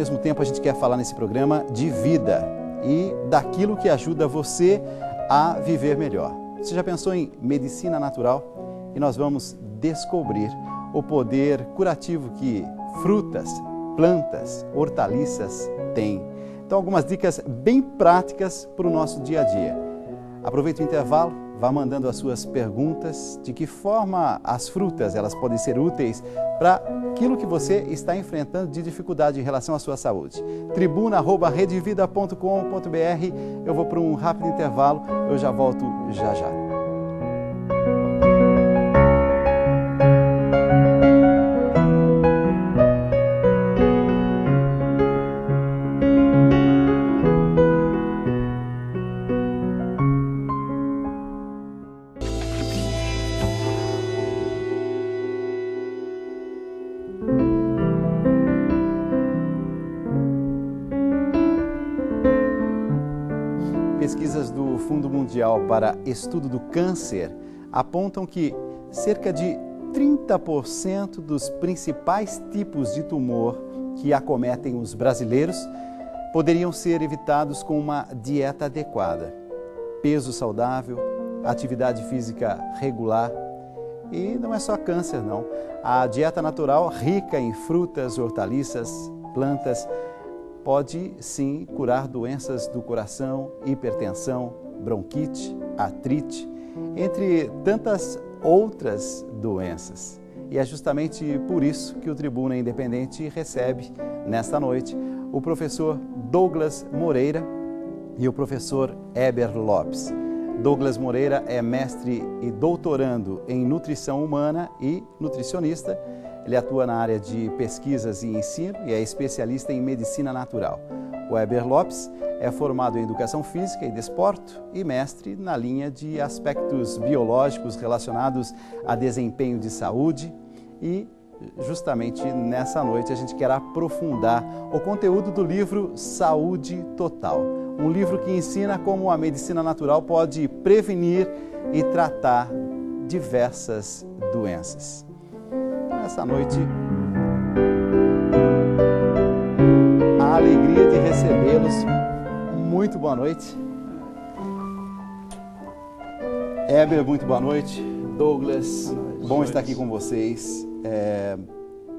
Ao mesmo tempo, a gente quer falar nesse programa de vida e daquilo que ajuda você a viver melhor. Você já pensou em medicina natural? E nós vamos descobrir o poder curativo que frutas, plantas, hortaliças têm. Então, algumas dicas bem práticas para o nosso dia a dia. Aproveite o intervalo, vá mandando as suas perguntas, de que forma as frutas elas podem ser úteis para aquilo que você está enfrentando de dificuldade em relação à sua saúde. tribuna@redevida.com.br. Eu vou para um rápido intervalo, eu já volto já. Pesquisas do Fundo Mundial para Estudo do Câncer apontam que cerca de 30% dos principais tipos de tumor que acometem os brasileiros poderiam ser evitados com uma dieta adequada, peso saudável, atividade física regular. E não é só câncer, não. A dieta natural, rica em frutas, hortaliças, plantas, pode sim curar doenças do coração, hipertensão, bronquite, artrite, entre tantas outras doenças. E é justamente por isso que o Tribuna Independente recebe, nesta noite, o professor Douglas Moreira e o professor Heber Lopes. Douglas Moreira é mestre e doutorando em nutrição humana e nutricionista. Ele atua na área de pesquisas e ensino e é especialista em medicina natural. O Heber Lopes é formado em educação física e desporto e mestre na linha de aspectos biológicos relacionados a desempenho de saúde. E justamente nessa noite a gente quer aprofundar o conteúdo do livro Saúde Total. Um livro que ensina como a medicina natural pode prevenir e tratar diversas doenças. Nessa noite, a alegria de recebê-los. Muito boa noite. Heber, muito boa noite. Douglas, bom estar aqui com vocês.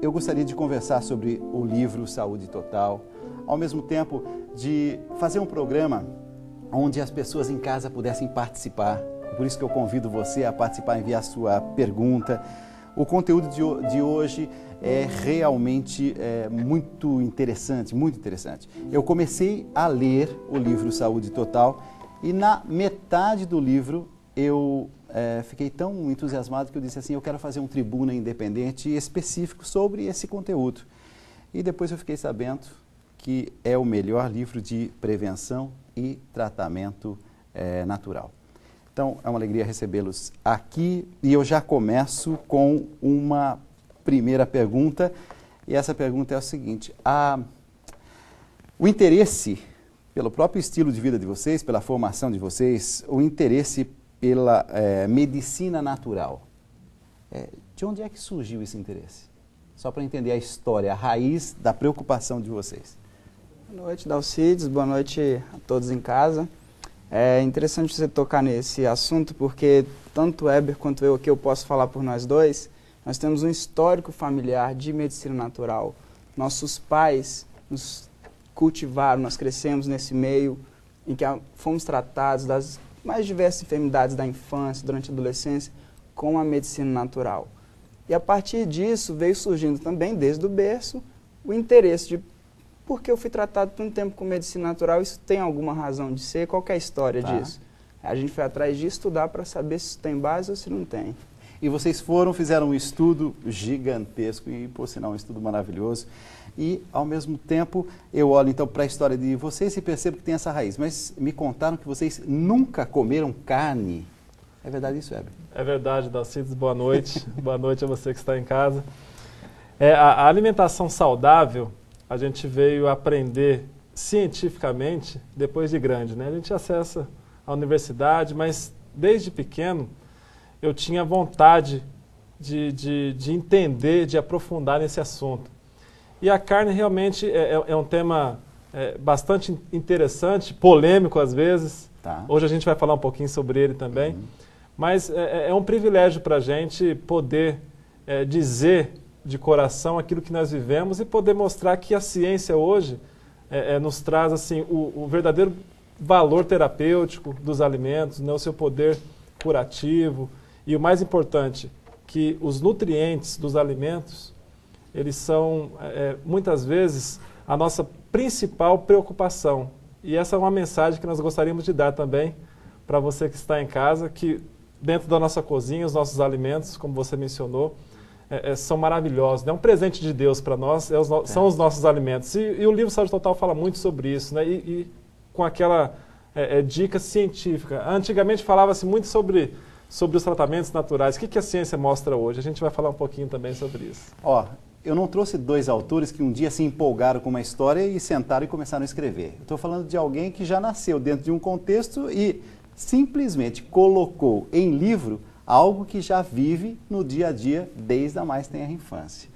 Eu gostaria de conversar sobre o livro Saúde Total, ao mesmo tempo de fazer um programa onde as pessoas em casa pudessem participar. Por isso que eu convido você a participar, enviar sua pergunta. O conteúdo de hoje é realmente muito interessante, muito interessante. Eu comecei a ler o livro Saúde Total e na metade do livro eu fiquei tão entusiasmado que eu disse assim, eu quero fazer um Tribuna Independente específico sobre esse conteúdo. E depois eu fiquei sabendo que é o melhor livro de prevenção e tratamento natural. Então, é uma alegria recebê-los aqui e eu já começo com uma primeira pergunta. E essa pergunta é o seguinte, o interesse pelo próprio estilo de vida de vocês, pela formação de vocês, o interesse pela medicina natural, de onde é que surgiu esse interesse? Só para entender a história, a raiz da preocupação de vocês. Boa noite, Dalcides, boa noite a todos em casa. É interessante você tocar nesse assunto porque tanto o Heber quanto eu aqui, eu posso falar por nós dois, nós temos um histórico familiar de medicina natural. Nossos pais nos cultivaram, nós crescemos nesse meio em que fomos tratados das mais diversas enfermidades da infância, durante a adolescência, com a medicina natural. E a partir disso veio surgindo também, desde o berço, o interesse de porque eu fui tratado por um tempo com medicina natural, isso tem alguma razão de ser? Qual que é a história disso? A gente foi atrás de estudar para saber se tem base ou se não tem. E vocês fizeram um estudo gigantesco e, por sinal, um estudo maravilhoso. E, ao mesmo tempo, eu olho então para a história de vocês e percebo que tem essa raiz. Mas me contaram que vocês nunca comeram carne. É verdade isso, Heber? É verdade, Dalcides. Boa noite. Boa noite a você que está em casa. A alimentação saudável, a gente veio aprender cientificamente depois de grande, né? A gente acessa a universidade, mas desde pequeno eu tinha vontade de entender, de aprofundar nesse assunto. E a carne realmente é um tema bastante interessante, polêmico às vezes. Tá. Hoje a gente vai falar um pouquinho sobre ele também. Mas é um privilégio para a gente poder dizer de coração aquilo que nós vivemos e poder mostrar que a ciência hoje nos traz assim, o verdadeiro valor terapêutico dos alimentos, né, o seu poder curativo e o mais importante, que os nutrientes dos alimentos, eles são muitas vezes a nossa principal preocupação. E essa é uma mensagem que nós gostaríamos de dar também para você que está em casa, que dentro da nossa cozinha, os nossos alimentos, como você mencionou, são maravilhosos. É um presente de Deus para nós, são os nossos alimentos. E o livro Saúde Total fala muito sobre isso, né? E com aquela dica científica. Antigamente falava-se muito sobre os tratamentos naturais. O que a ciência mostra hoje? A gente vai falar um pouquinho também sobre isso. Eu não trouxe dois autores que um dia se empolgaram com uma história e sentaram e começaram a escrever. Eu estou falando de alguém que já nasceu dentro de um contexto e simplesmente colocou em livro algo que já vive no dia a dia desde a mais tenra infância.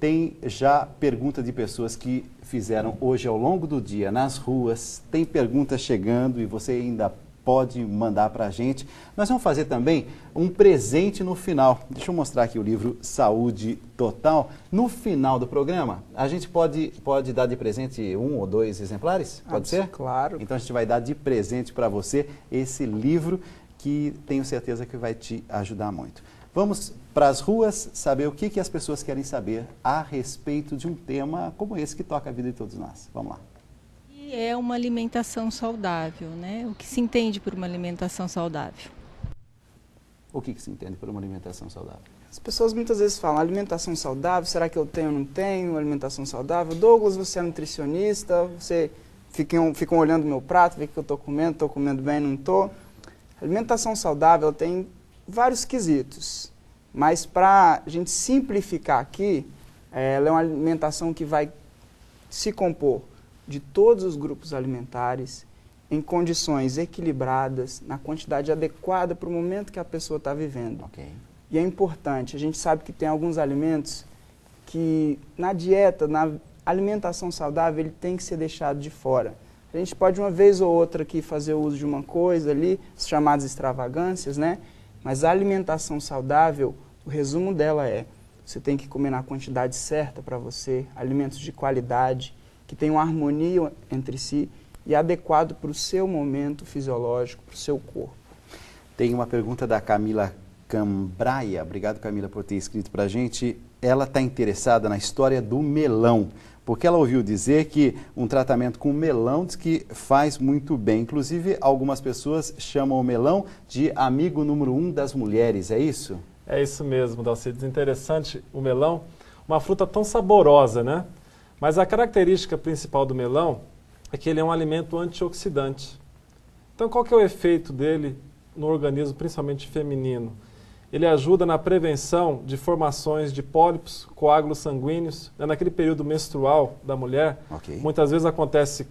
Tem já pergunta de pessoas que fizeram hoje ao longo do dia nas ruas, tem perguntas chegando e você ainda pode mandar para a gente. Nós vamos fazer também um presente no final. Deixa eu mostrar aqui o livro Saúde Total. No final do programa, a gente pode dar de presente 1 ou 2 exemplares? Pode ser? Claro. Então a gente vai dar de presente para você esse livro que tenho certeza que vai te ajudar muito. Vamos para as ruas saber o que as pessoas querem saber a respeito de um tema como esse que toca a vida de todos nós. Vamos lá. É uma alimentação saudável, né? O que se entende por uma alimentação saudável? O que se entende por uma alimentação saudável? As pessoas muitas vezes falam, alimentação saudável, será que eu tenho ou não tenho alimentação saudável? Douglas, você é nutricionista, você ficam olhando o meu prato, vê que eu estou comendo bem, não estou. Alimentação saudável tem vários quesitos, mas para a gente simplificar aqui, ela é uma alimentação que vai se compor de todos os grupos alimentares, em condições equilibradas, na quantidade adequada para o momento que a pessoa está vivendo. Okay. E é importante, a gente sabe que tem alguns alimentos que na dieta, na alimentação saudável, ele tem que ser deixado de fora. A gente pode uma vez ou outra aqui fazer uso de uma coisa ali, as chamadas extravagâncias, né? Mas a alimentação saudável, o resumo dela você tem que comer na quantidade certa para você, alimentos de qualidade, que tenham uma harmonia entre si e adequado para o seu momento fisiológico, para o seu corpo. Tem uma pergunta da Camila Cambraia. Obrigado, Camila, por ter escrito para a gente. Ela está interessada na história do melão, porque ela ouviu dizer que um tratamento com melão diz que faz muito bem. Inclusive, algumas pessoas chamam o melão de amigo número 1 das mulheres, é isso? É isso mesmo, Dalcides. Interessante o melão, uma fruta tão saborosa, né? Mas a característica principal do melão é que ele é um alimento antioxidante. Então, qual que é o efeito dele no organismo, principalmente feminino? Ele ajuda na prevenção de formações de pólipos, coágulos sanguíneos, né? Naquele período menstrual da mulher. Okay. Muitas vezes acontece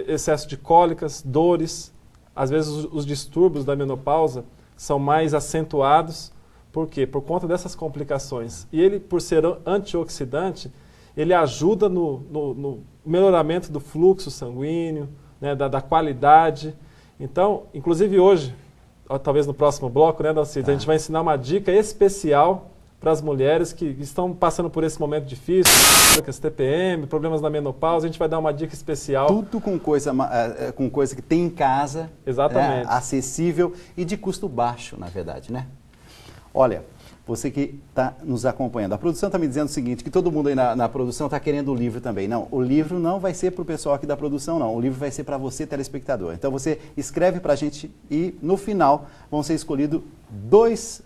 excesso de cólicas, dores, às vezes os distúrbios da menopausa são mais acentuados. Por quê? Por conta dessas complicações. E ele, por ser antioxidante, ele ajuda no melhoramento do fluxo sanguíneo, né, da qualidade. Então, inclusive hoje, talvez no próximo bloco, né, Dalcides, a gente vai ensinar uma dica especial para as mulheres que estão passando por esse momento difícil, TPM, problemas na menopausa. A gente vai dar uma dica especial. Tudo com coisa que tem em casa, exatamente, né, acessível e de custo baixo, na verdade, né? Olha, você que está nos acompanhando, a produção está me dizendo o seguinte, que todo mundo aí na produção está querendo o livro também. Não, o livro não vai ser para o pessoal aqui da produção, não. O livro vai ser para você, telespectador. Então você escreve para a gente e no final vão ser escolhidos dois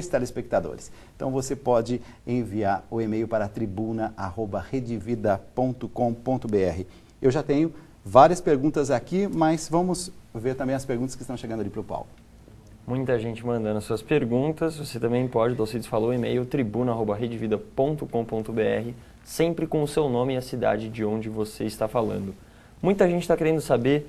telespectadores. Então você pode enviar o e-mail para tribuna@redevida.com.br. Eu já tenho várias perguntas aqui, mas vamos ver também as perguntas que estão chegando ali para o Paulo. Muita gente mandando suas perguntas. Você também pode, o Dalcides falou, e-mail tribuna@redevida.com.br, sempre com o seu nome e a cidade de onde você está falando. Muita gente está querendo saber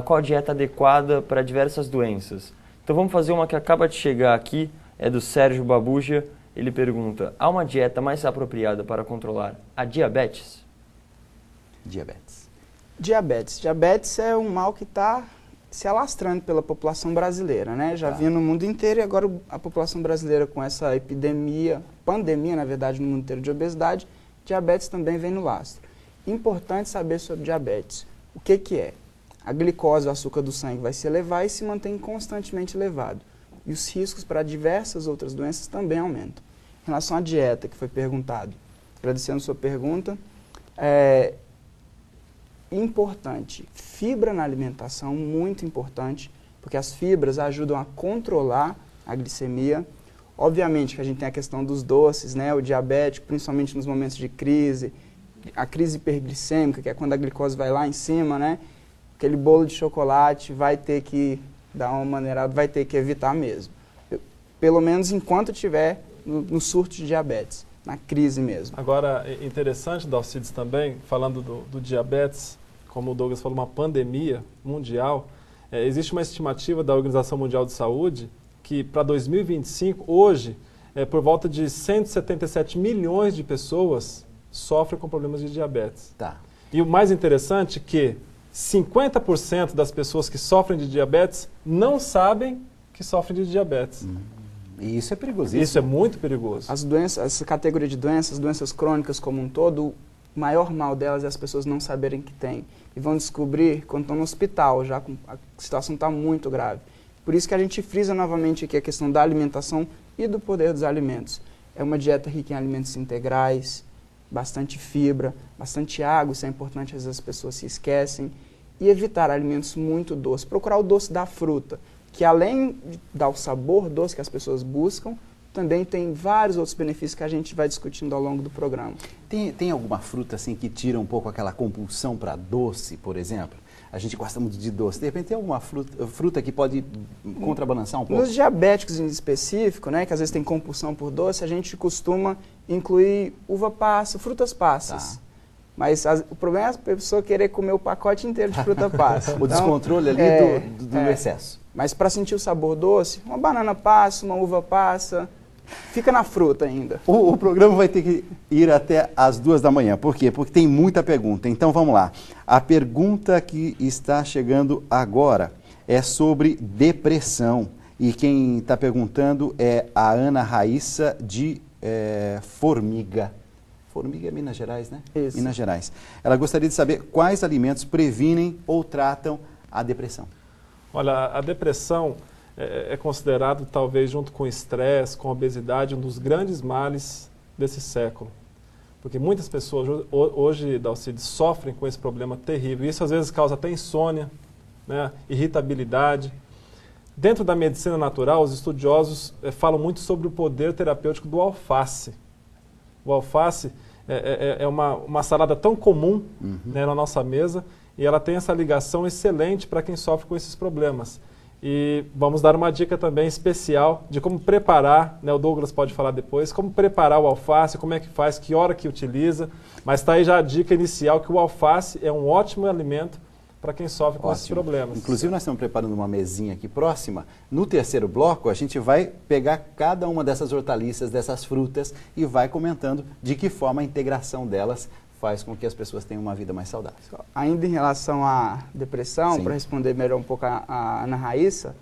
qual a dieta adequada para diversas doenças. Então vamos fazer uma que acaba de chegar aqui, é do Sérgio Babuja. Ele pergunta, há uma dieta mais apropriada para controlar a diabetes? Diabetes. Diabetes. Diabetes é um mal que está se alastrando pela população brasileira, né? Já vinha no mundo inteiro e agora a população brasileira com essa pandemia, na verdade, no mundo inteiro de obesidade, diabetes também vem no lastro. Importante saber sobre diabetes. O que que é? A glicose, o açúcar do sangue, vai se elevar e se mantém constantemente elevado. E os riscos para diversas outras doenças também aumentam. Em relação à dieta, que foi perguntado, agradecendo sua pergunta, importante, fibra na alimentação, muito importante, porque as fibras ajudam a controlar a glicemia. Obviamente que a gente tem a questão dos doces, né, o diabético, principalmente nos momentos de crise, a crise hiperglicêmica, que é quando a glicose vai lá em cima, né, aquele bolo de chocolate vai ter que dar uma maneirada, vai ter que evitar mesmo. Pelo menos enquanto estiver no surto de diabetes, na crise mesmo. Agora, é interessante, Dalcides, também, falando do diabetes, como o Douglas falou, uma pandemia mundial, existe uma estimativa da Organização Mundial de Saúde que para 2025, hoje, por volta de 177 milhões de pessoas sofrem com problemas de diabetes. Tá. E o mais interessante é que 50% das pessoas que sofrem de diabetes não sabem que sofrem de diabetes. E isso é perigosíssimo. Isso é muito perigoso. As doenças, essa categoria de doenças, doenças crônicas como um todo, o maior mal delas é as pessoas não saberem que têm. E vão descobrir quando estão no hospital, já a situação está muito grave. Por isso que a gente frisa novamente aqui a questão da alimentação e do poder dos alimentos. É uma dieta rica em alimentos integrais, bastante fibra, bastante água, isso é importante, às vezes as pessoas se esquecem. E evitar alimentos muito doces. Procurar o doce da fruta, que além de dar o sabor doce que as pessoas buscam, também tem vários outros benefícios que a gente vai discutindo ao longo do programa. Tem alguma fruta assim que tira um pouco aquela compulsão para doce, por exemplo? A gente gosta muito de doce. De repente tem alguma fruta que pode contrabalançar um pouco? Nos diabéticos em específico, né, que às vezes tem compulsão por doce, a gente costuma incluir uva passa, frutas passas. Tá. Mas o problema é a pessoa querer comer o pacote inteiro de fruta passa. O descontrole ali do excesso. Mas para sentir o sabor doce, uma banana passa, uma uva passa, fica na fruta ainda. O programa vai ter que ir até às 2 da manhã. Por quê? Porque tem muita pergunta. Então vamos lá. A pergunta que está chegando agora é sobre depressão. E quem está perguntando é a Ana Raíssa de Formiga. Formiga é Minas Gerais, né? Isso. Minas Gerais. Ela gostaria de saber quais alimentos previnem ou tratam a depressão. Olha, a depressão é considerado, talvez, junto com o estresse, com a obesidade, um dos grandes males desse século. Porque muitas pessoas hoje, Dalcides, sofrem com esse problema terrível. Isso, às vezes, causa até insônia, né? Irritabilidade. Dentro da medicina natural, os estudiosos falam muito sobre o poder terapêutico do alface. O alface é uma salada tão comum, né, na nossa mesa, e ela tem essa ligação excelente para quem sofre com esses problemas. E vamos dar uma dica também especial de como preparar, né, o Douglas pode falar depois, como preparar o alface, como é que faz, que hora que utiliza, mas está aí já a dica inicial que o alface é um ótimo alimento para quem sofre com esses problemas. Inclusive, nós estamos preparando uma mesinha aqui próxima. No terceiro bloco, a gente vai pegar cada uma dessas hortaliças, dessas frutas, e vai comentando de que forma a integração delas faz com que as pessoas tenham uma vida mais saudável. Ainda em relação à depressão, para responder melhor um pouco a Ana Raíssa,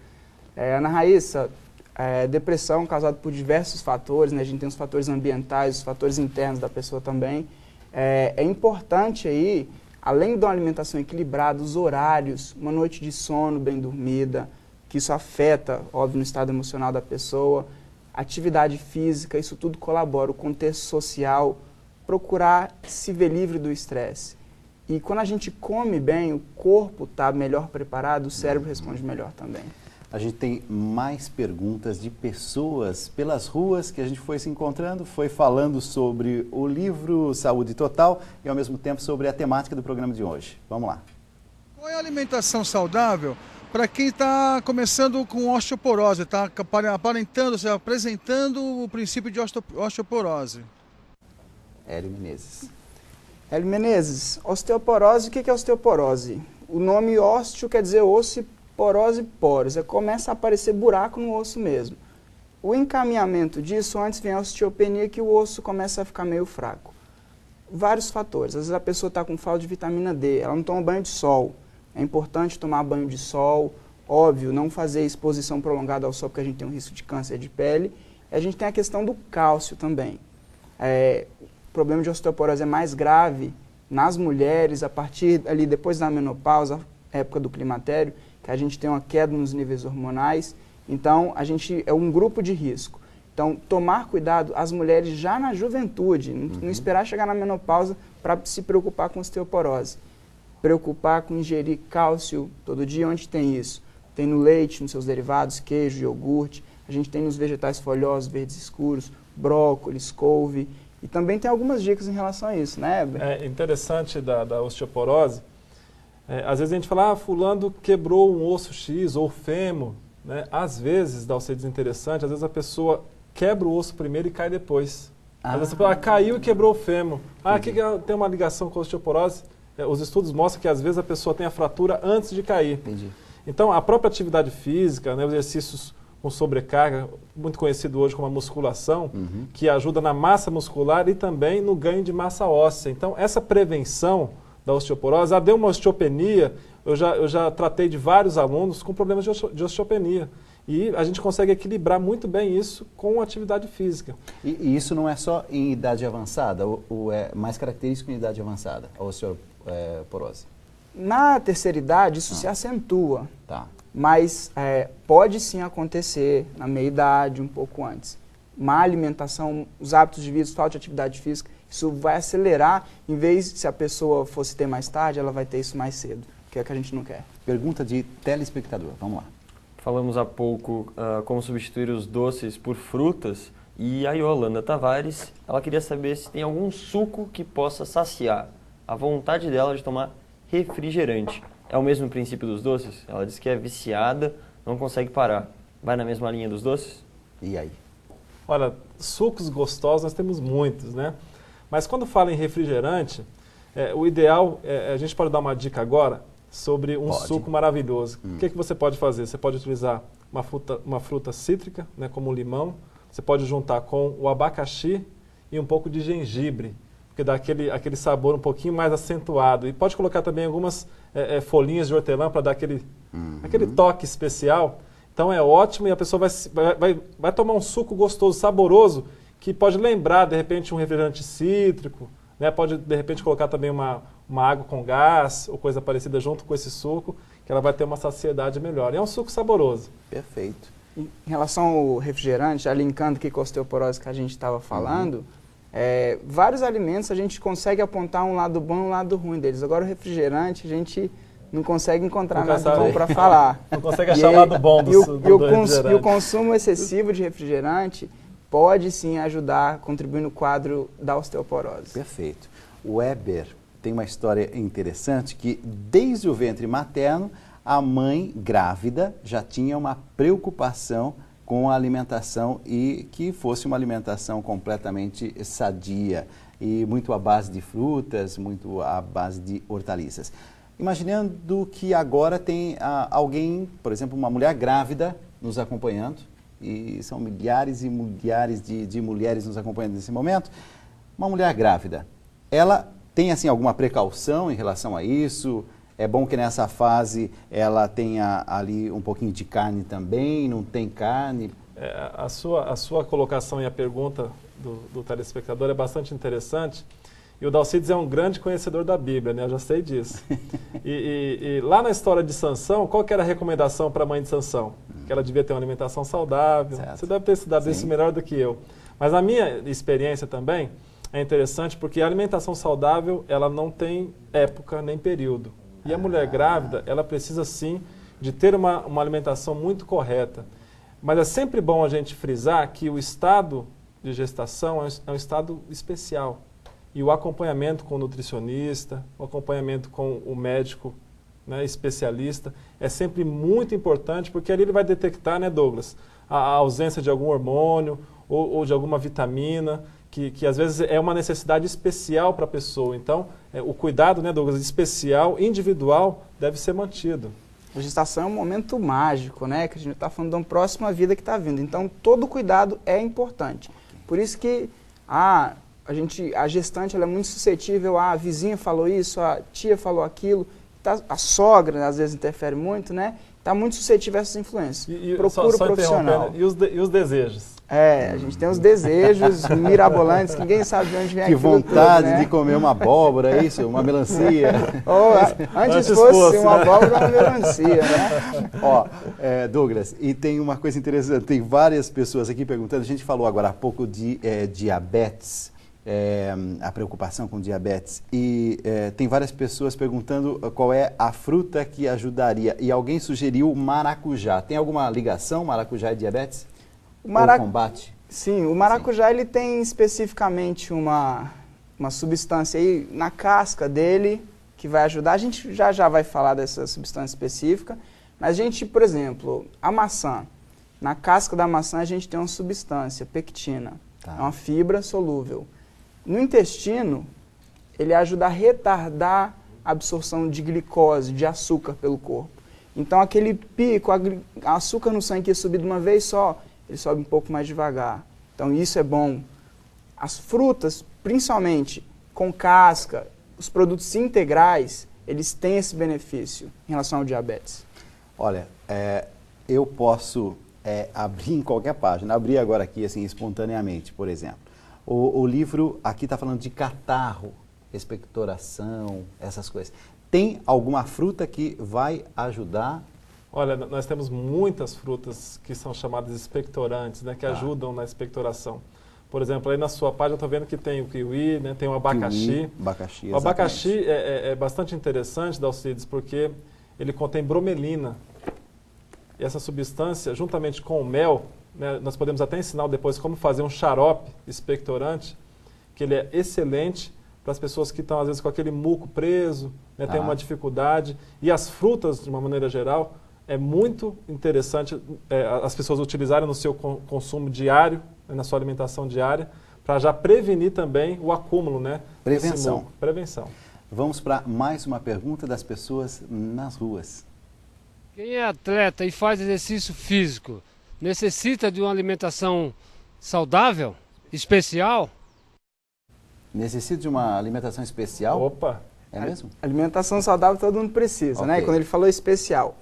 depressão causada por diversos fatores, né? A gente tem os fatores ambientais, os fatores internos da pessoa também. É importante aí, além de uma alimentação equilibrada, os horários, uma noite de sono bem dormida, que isso afeta, óbvio, no estado emocional da pessoa, atividade física, isso tudo colabora, o contexto social, procurar se ver livre do estresse. E quando a gente come bem, o corpo está melhor preparado, o cérebro responde melhor também. A gente tem mais perguntas de pessoas pelas ruas que a gente foi se encontrando, foi falando sobre o livro Saúde Total e ao mesmo tempo sobre a temática do programa de hoje. Vamos lá. Qual é a alimentação saudável para quem está começando com osteoporose, está aparentando, apresentando o princípio de osteoporose? Hélio Menezes. Hélio Menezes, osteoporose, o que é osteoporose? O nome ósteo quer dizer osso e porose, poros. Começa a aparecer buraco no osso mesmo. O encaminhamento disso, antes vem a osteopenia, que o osso começa a ficar meio fraco. Vários fatores. Às vezes a pessoa está com falta de vitamina D, ela não toma banho de sol. É importante tomar banho de sol, óbvio, não fazer exposição prolongada ao sol, porque a gente tem um risco de câncer de pele. E a gente tem a questão do cálcio também. O problema de osteoporose é mais grave nas mulheres, a partir ali depois da menopausa, época do climatério, que a gente tem uma queda nos níveis hormonais. Então, a gente é um grupo de risco. Então, tomar cuidado, as mulheres já na juventude, não esperar chegar na menopausa para se preocupar com osteoporose. Preocupar com ingerir cálcio todo dia, onde tem isso? Tem no leite, nos seus derivados, queijo, iogurte. A gente tem nos vegetais folhosos, verdes escuros, brócolis, couve. E também tem algumas dicas em relação a isso, né, Heber? É interessante da osteoporose. Às vezes a gente fala, fulano quebrou um osso X ou fêmur. Né? Às vezes, dá ser desinteressante, às vezes a pessoa quebra o osso primeiro e cai depois. Às vezes você fala, caiu e quebrou o fêmur. Aqui tem uma ligação com a osteoporose. Os estudos mostram que às vezes a pessoa tem a fratura antes de cair. Entendi. Então, a própria atividade física, né, os exercícios com sobrecarga, muito conhecido hoje como a musculação, que ajuda na massa muscular e também no ganho de massa óssea. Então, essa prevenção da osteoporose, deu uma osteopenia, eu já tratei de vários alunos com problemas de osteopenia. E a gente consegue equilibrar muito bem isso com a atividade física. E isso não é só em idade avançada, ou é mais característico em idade avançada, a osteoporose? Na terceira idade, isso se acentua. Tá. Mas pode sim acontecer na meia-idade, um pouco antes. Má alimentação, os hábitos de vida, falta de atividade física, isso vai acelerar, em vez se a pessoa fosse ter mais tarde, ela vai ter isso mais cedo, que é o que a gente não quer. Pergunta de telespectador, vamos lá. Falamos há pouco como substituir os doces por frutas, e a Yolanda Tavares, ela queria saber se tem algum suco que possa saciar a vontade dela de tomar refrigerante. É o mesmo princípio dos doces? Ela diz que é viciada, não consegue parar. Vai na mesma linha dos doces? E aí? Olha, sucos gostosos nós temos muitos, né? Mas quando fala em refrigerante, o ideal, a gente pode dar uma dica agora sobre um suco maravilhoso. O que você pode fazer? Você pode utilizar uma fruta cítrica, né, como o limão. Você pode juntar com o abacaxi e um pouco de gengibre, porque dá aquele sabor um pouquinho mais acentuado. E pode colocar também algumas folhinhas de hortelã para dar aquele toque especial. Então é ótimo e a pessoa vai tomar um suco gostoso, saboroso, que pode lembrar, de repente, um refrigerante cítrico, né? Pode, de repente, colocar também uma água com gás ou coisa parecida junto com esse suco, que ela vai ter uma saciedade melhor. E é um suco saboroso. Perfeito. Em relação ao refrigerante, já linkando aqui com a osteoporose que a gente estava falando, vários alimentos a gente consegue apontar um lado bom e um lado ruim deles. Agora o refrigerante a gente não consegue encontrar nada bom para falar. Não consegue achar o lado bom do refrigerante. E o consumo excessivo de refrigerante pode sim ajudar a contribuir no quadro da osteoporose. Perfeito. O Heber tem uma história interessante que desde o ventre materno a mãe grávida já tinha uma preocupação com a alimentação e que fosse uma alimentação completamente sadia e muito à base de frutas, muito à base de hortaliças. Imaginando que agora tem alguém, por exemplo, uma mulher grávida nos acompanhando, e são milhares e milhares de mulheres nos acompanhando nesse momento, uma mulher grávida, ela tem assim alguma precaução em relação a isso? É bom que nessa fase ela tenha ali um pouquinho de carne também, não tem carne? A sua colocação e a pergunta do telespectador é bastante interessante. E o Dalcides é um grande conhecedor da Bíblia, né? Eu já sei disso. E lá na história de Sansão, qual que era a recomendação para a mãe de Sansão? Que ela devia ter uma alimentação saudável. Certo. Você deve ter estudado isso melhor do que eu. Mas a minha experiência também é interessante porque a alimentação saudável, ela não tem época nem período. E a mulher grávida, ela precisa sim de ter uma alimentação muito correta. Mas é sempre bom a gente frisar que o estado de gestação é um estado especial. E o acompanhamento com o nutricionista, o acompanhamento com o médico, né, especialista, é sempre muito importante, porque ali ele vai detectar, né, Douglas, a ausência de algum hormônio ou de alguma vitamina, que às vezes é uma necessidade especial para a pessoa. Então, o cuidado, né, Douglas, especial, individual, deve ser mantido. A gestação é um momento mágico, né? Que a gente está falando de uma próxima vida que está vindo. Então, todo cuidado é importante. Por isso que a gestante ela é muito suscetível, a vizinha falou isso, a tia falou aquilo, a sogra às vezes interfere muito, né? Está muito suscetível a essas influências. Procura o profissional. E os desejos? A gente tem os desejos mirabolantes, que ninguém sabe de onde vem aquilo. Que vontade tudo, né? de comer uma abóbora, é isso? Uma melancia. Antes fosse uma abóbora ou uma melancia, né? Ó, Douglas, e tem uma coisa interessante, tem várias pessoas aqui perguntando, a gente falou agora há pouco de diabetes, a preocupação com diabetes, e tem várias pessoas perguntando qual é a fruta que ajudaria, e alguém sugeriu maracujá. Tem alguma ligação, maracujá e diabetes? Ou combate? Sim, o maracujá ele tem especificamente uma substância aí na casca dele que vai ajudar. A gente já vai falar dessa substância específica, mas a gente, por exemplo, a maçã, na casca da maçã a gente tem uma substância, pectina, é uma fibra solúvel. No intestino, ele ajuda a retardar a absorção de glicose, de açúcar pelo corpo. Então aquele pico, açúcar no sangue que ia subir de uma vez só, ele sobe um pouco mais devagar. Então isso é bom. As frutas, principalmente com casca, os produtos integrais, eles têm esse benefício em relação ao diabetes. Olha, eu posso abrir em qualquer página, abrir agora aqui assim espontaneamente, por exemplo. O livro aqui está falando de catarro, expectoração, essas coisas. Tem alguma fruta que vai ajudar? Olha, nós temos muitas frutas que são chamadas expectorantes, né, que ajudam na expectoração. Por exemplo, aí na sua página eu estou vendo que tem o kiwi, né, tem o abacaxi. O abacaxi é bastante interessante, Dalcides, porque ele contém bromelina. E essa substância, juntamente com o mel, né, nós podemos até ensinar depois como fazer um xarope expectorante, que ele é excelente para as pessoas que estão às vezes com aquele muco preso, né, tem uma dificuldade. E as frutas, de uma maneira geral, é muito interessante as pessoas utilizarem no seu consumo diário, né, na sua alimentação diária, para já prevenir também o acúmulo, né? Prevenção. Prevenção. Vamos para mais uma pergunta das pessoas nas ruas. Quem é atleta e faz exercício físico necessita de uma alimentação saudável, especial? Necessita de uma alimentação especial? Opa! É mesmo? Alimentação saudável todo mundo precisa, né? E quando ele falou especial,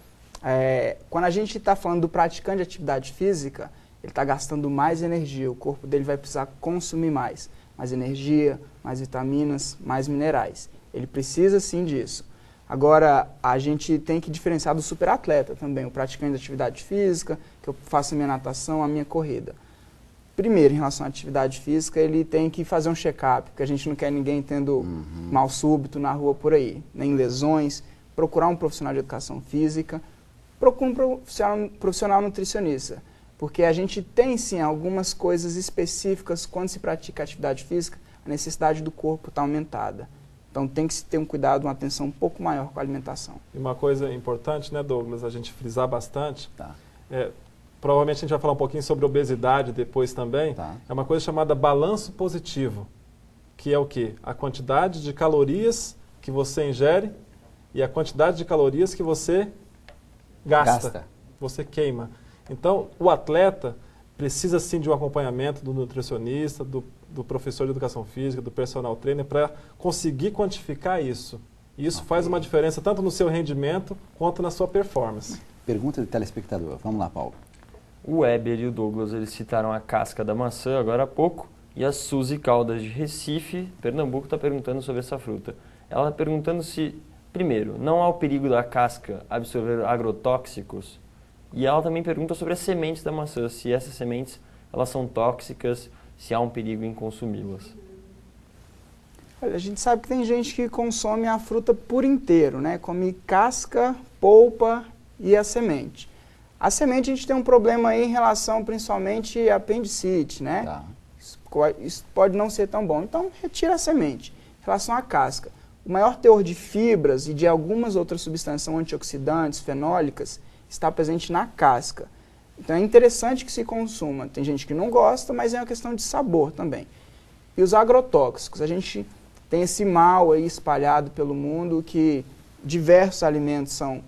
quando a gente está falando do praticante de atividade física, ele está gastando mais energia, o corpo dele vai precisar consumir mais energia, mais vitaminas, mais minerais. Ele precisa sim disso. Agora, a gente tem que diferenciar do superatleta também, o praticante de atividade física, que eu faço a minha natação, a minha corrida. Primeiro, em relação à atividade física, ele tem que fazer um check-up, porque a gente não quer ninguém tendo mal súbito na rua por aí, nem lesões, procurar um profissional de educação física, procura um profissional nutricionista, porque a gente tem sim algumas coisas específicas quando se pratica atividade física, a necessidade do corpo está aumentada. Então tem que se ter um cuidado, uma atenção um pouco maior com a alimentação. E uma coisa importante, né, Douglas, a gente frisar bastante, provavelmente a gente vai falar um pouquinho sobre obesidade depois também, é uma coisa chamada balanço positivo, que é o quê? A quantidade de calorias que você ingere e a quantidade de calorias que você gasta. Você queima. Então, o atleta precisa sim de um acompanhamento do nutricionista, do professor de educação física, do personal trainer, para conseguir quantificar isso. E isso faz uma diferença tanto no seu rendimento quanto na sua performance. Pergunta de telespectador. Vamos lá, Paulo. O Weber e o Douglas, eles citaram a casca da maçã agora há pouco, e a Suzy Caldas de Recife, Pernambuco, está perguntando sobre essa fruta. Ela está perguntando se, primeiro, não há o perigo da casca absorver agrotóxicos, e ela também pergunta sobre as sementes da maçã, se essas sementes elas são tóxicas, se há um perigo em consumi-las. Olha, a gente sabe que tem gente que consome a fruta por inteiro, né? Come casca, polpa e a semente. A semente a gente tem um problema aí em relação principalmente à apendicite, né? Isso pode não ser tão bom. Então, retira a semente. Em relação à casca, o maior teor de fibras e de algumas outras substâncias antioxidantes, fenólicas, está presente na casca. Então é interessante que se consuma. Tem gente que não gosta, mas é uma questão de sabor também. E os agrotóxicos, a gente tem esse mal aí espalhado pelo mundo que diversos alimentos são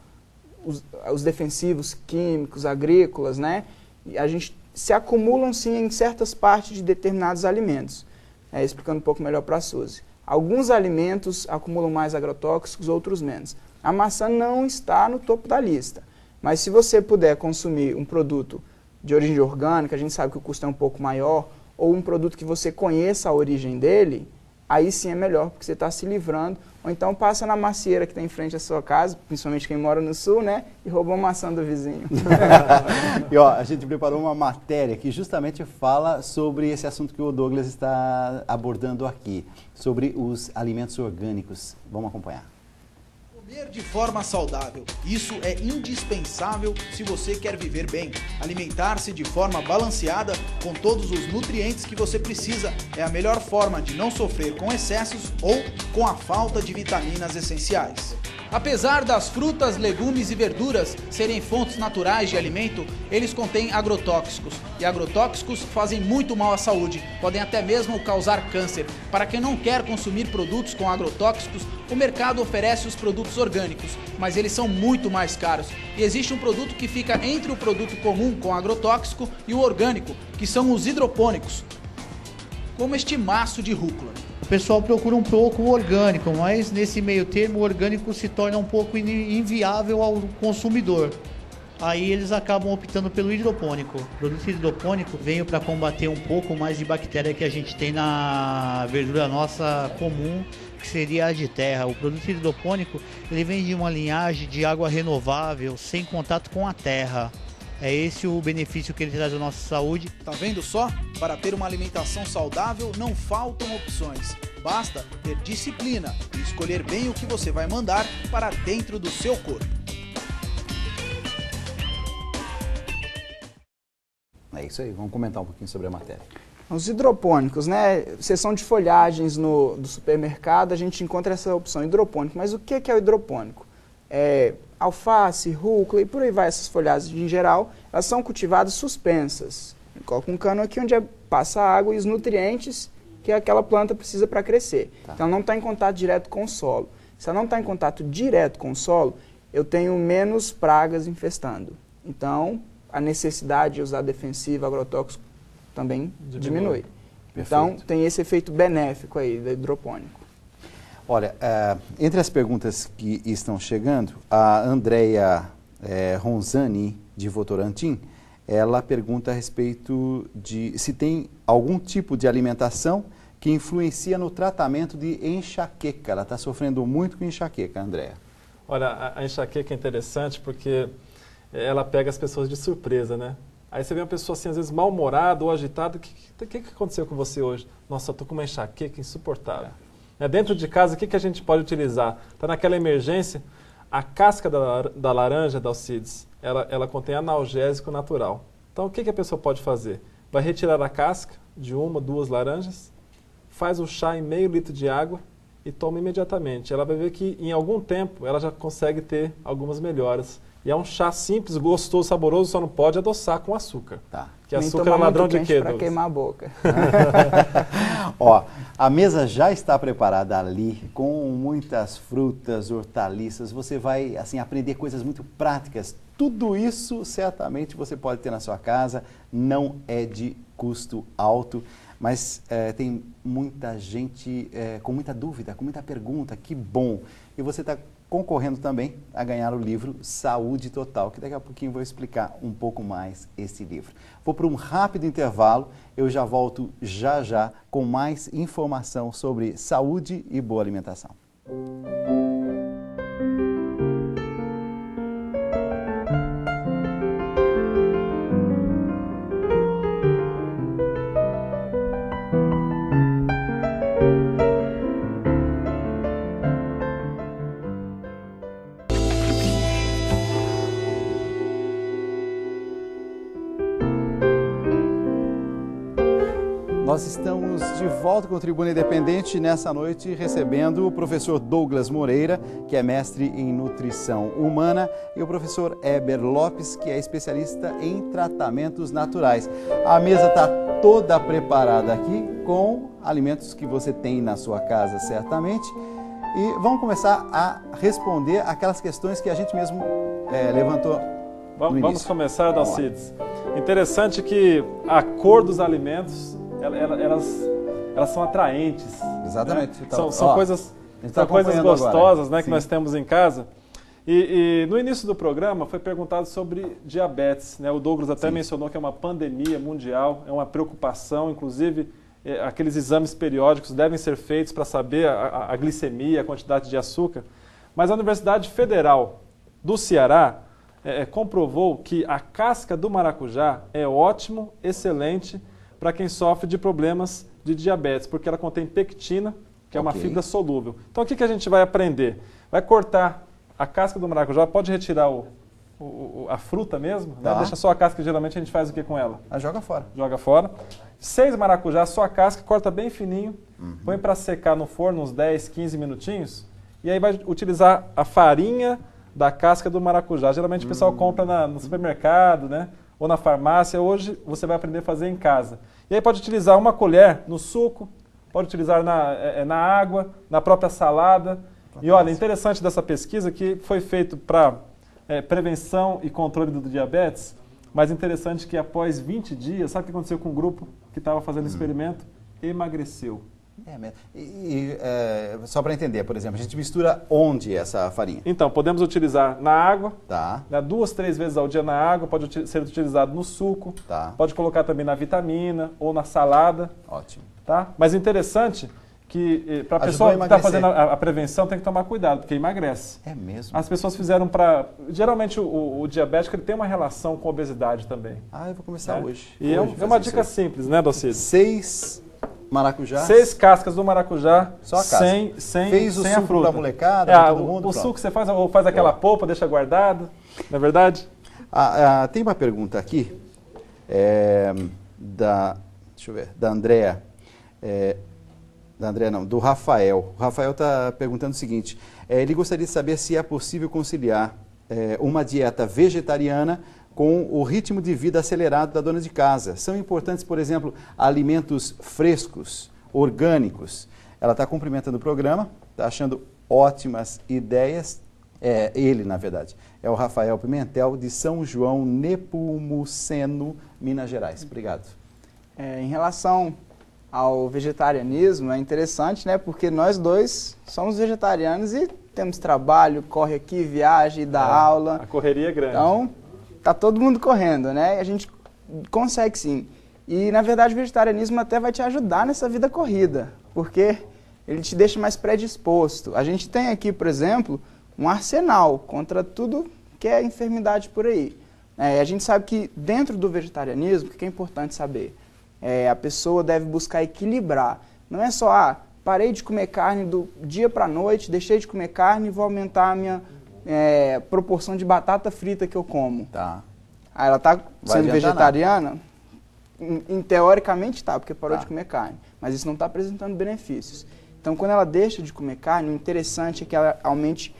os defensivos químicos, agrícolas, né? E a gente se acumulam sim em certas partes de determinados alimentos. Explicando um pouco melhor para a Suzy. Alguns alimentos acumulam mais agrotóxicos, outros menos. A maçã não está no topo da lista, mas se você puder consumir um produto de origem orgânica, a gente sabe que o custo é um pouco maior, ou um produto que você conheça a origem dele, aí sim é melhor, porque você está se livrando. Ou então passa na macieira que está em frente à sua casa, principalmente quem mora no sul, né? E rouba uma maçã do vizinho. E ó, a gente preparou uma matéria que justamente fala sobre esse assunto que o Douglas está abordando aqui, sobre os alimentos orgânicos. Vamos acompanhar. Comer de forma saudável. Isso é indispensável se você quer viver bem. Alimentar-se de forma balanceada, com todos os nutrientes que você precisa, é a melhor forma de não sofrer com excessos ou com a falta de vitaminas essenciais. Apesar das frutas, legumes e verduras serem fontes naturais de alimento, eles contêm agrotóxicos. E agrotóxicos fazem muito mal à saúde, podem até mesmo causar câncer. Para quem não quer consumir produtos com agrotóxicos, o mercado oferece os produtos orgânicos, mas eles são muito mais caros. E existe um produto que fica entre o produto comum com agrotóxico e o orgânico, que são os hidropônicos, como este maço de rúcula. O pessoal procura um pouco o orgânico, mas nesse meio termo o orgânico se torna um pouco inviável ao consumidor. Aí eles acabam optando pelo hidropônico. O produto hidropônico veio para combater um pouco mais de bactéria que a gente tem na verdura nossa comum, que seria a de terra. O produto hidropônico ele vem de uma linhagem de água renovável, sem contato com a terra. É esse o benefício que ele traz à nossa saúde. Tá vendo só? Para ter uma alimentação saudável não faltam opções. Basta ter disciplina e escolher bem o que você vai mandar para dentro do seu corpo. É isso aí, vamos comentar um pouquinho sobre a matéria. Os hidropônicos, né? Seção de folhagens do supermercado, a gente encontra essa opção hidropônico. Mas o que é o hidropônico? Alface, rúcula e por aí vai, essas folhagens em geral, elas são cultivadas suspensas. Coloca um cano aqui onde passa a água e os nutrientes que aquela planta precisa para crescer. Tá. Então, ela não está em contato direto com o solo. Se ela não está em contato direto com o solo, eu tenho menos pragas infestando. Então, a necessidade de usar defensivo, agrotóxico, também diminui. Então, tem esse efeito benéfico aí do hidropônico. Olha, entre as perguntas que estão chegando, a Andrea Ronzani, de Votorantim, ela pergunta a respeito de se tem algum tipo de alimentação que influencia no tratamento de enxaqueca. Ela está sofrendo muito com enxaqueca, Andrea. Olha, a enxaqueca é interessante porque ela pega as pessoas de surpresa, né? Aí você vê uma pessoa assim, às vezes mal-humorada ou agitada, o que aconteceu com você hoje? Nossa, eu estou com uma enxaqueca insuportável. Dentro de casa, o que a gente pode utilizar? Está naquela emergência, a casca da laranja, da Alcides, ela contém analgésico natural. Então, o que a pessoa pode fazer? Vai retirar a casca de 1, 2 laranjas, faz o chá em meio litro de água e toma imediatamente. Ela vai ver que, em algum tempo, ela já consegue ter algumas melhoras. E é um chá simples, gostoso, saboroso, só não pode adoçar com açúcar. Tá. Que açúcar é ladrão de quê, para queimar a boca. Ó, a mesa já está preparada ali, com muitas frutas, hortaliças. Você vai, assim, aprender coisas muito práticas. Tudo isso, certamente, você pode ter na sua casa. Não é de custo alto, mas tem muita gente com muita dúvida, com muita pergunta. Que bom! E você está concorrendo também a ganhar o livro Saúde Total, que daqui a pouquinho eu vou explicar um pouco mais esse livro. Vou para um rápido intervalo, eu já volto já com mais informação sobre saúde e boa alimentação. Nós estamos de volta com o Tribuna Independente nessa noite, recebendo o professor Douglas Moreira, que é mestre em nutrição humana, e o professor Heber Lopes, que é especialista em tratamentos naturais. A mesa está toda preparada aqui com alimentos que você tem na sua casa, certamente. E vamos começar a responder aquelas questões que a gente mesmo levantou. Vamos começar, Dalcides. Interessante que a cor dos alimentos, elas são atraentes. Exatamente. Né? Então, são coisas gostosas, né, que nós temos em casa. E no início do programa foi perguntado sobre diabetes. Né? O Douglas até mencionou que é uma pandemia mundial, é uma preocupação, inclusive aqueles exames periódicos devem ser feitos para saber a glicemia, a quantidade de açúcar. Mas a Universidade Federal do Ceará comprovou que a casca do maracujá é ótimo, excelente para quem sofre de problemas de diabetes, porque ela contém pectina, que é uma fibra solúvel. Então o que a gente vai aprender? Vai cortar a casca do maracujá, pode retirar a fruta mesmo, né? Deixa só a casca, geralmente a gente faz o que com ela? Joga fora. Joga fora. 6 maracujás, só a casca, corta bem fininho, põe para secar no forno uns 10, 15 minutinhos, e aí vai utilizar a farinha da casca do maracujá. Geralmente o pessoal compra no supermercado, né? Ou na farmácia. Hoje você vai aprender a fazer em casa. E aí pode utilizar uma colher no suco, pode utilizar na água, na própria salada. E olha, interessante dessa pesquisa que foi feito para prevenção e controle do diabetes, mas interessante que após 20 dias, sabe o que aconteceu com o grupo que estava fazendo o experimento? Emagreceu. Só para entender, por exemplo, a gente mistura onde essa farinha? Então, podemos utilizar na água, né, 2, 3 vezes ao dia na água, pode ser utilizado no suco, pode colocar também na vitamina ou na salada. Ótimo. Tá? Mas interessante que para a pessoa que está fazendo a prevenção tem que tomar cuidado, porque emagrece. É mesmo? As pessoas fizeram para... Geralmente o diabético ele tem uma relação com a obesidade também. Eu vou começar hoje. E é uma dica simples, né, Dalcides? 6 maracujás. 6 cascas do maracujá, só a casca. Sem Fez o sem suco a fruta. da molecada, todo mundo, o suco você faz, ou faz aquela polpa, deixa guardado, não é verdade? Tem uma pergunta aqui, deixa eu ver, da Andréa. Do Rafael. O Rafael está perguntando o seguinte, ele gostaria de saber se é possível conciliar uma dieta vegetariana com o ritmo de vida acelerado da dona de casa. São importantes, por exemplo, alimentos frescos, orgânicos. Ela está cumprimentando o programa, está achando ótimas ideias. Ele, na verdade, é o Rafael Pimentel, de São João, Nepomuceno, Minas Gerais. Obrigado. Em relação ao vegetarianismo, é interessante, né? Porque nós dois somos vegetarianos e temos trabalho, corre aqui, viaja e dá aula. A correria é grande. Então, tá todo mundo correndo, né? A gente consegue sim. E, na verdade, o vegetarianismo até vai te ajudar nessa vida corrida, porque ele te deixa mais predisposto. A gente tem aqui, por exemplo, um arsenal contra tudo que é enfermidade por aí. A gente sabe que dentro do vegetarianismo, o que é importante saber? A pessoa deve buscar equilibrar. Não é só, parei de comer carne do dia para a noite, deixei de comer carne e vou aumentar a minha proporção de batata frita que eu como. Ela está sendo vegetariana? Teoricamente está, porque parou de comer carne. Mas isso não está apresentando benefícios. Então, quando ela deixa de comer carne, o interessante é que ela aumente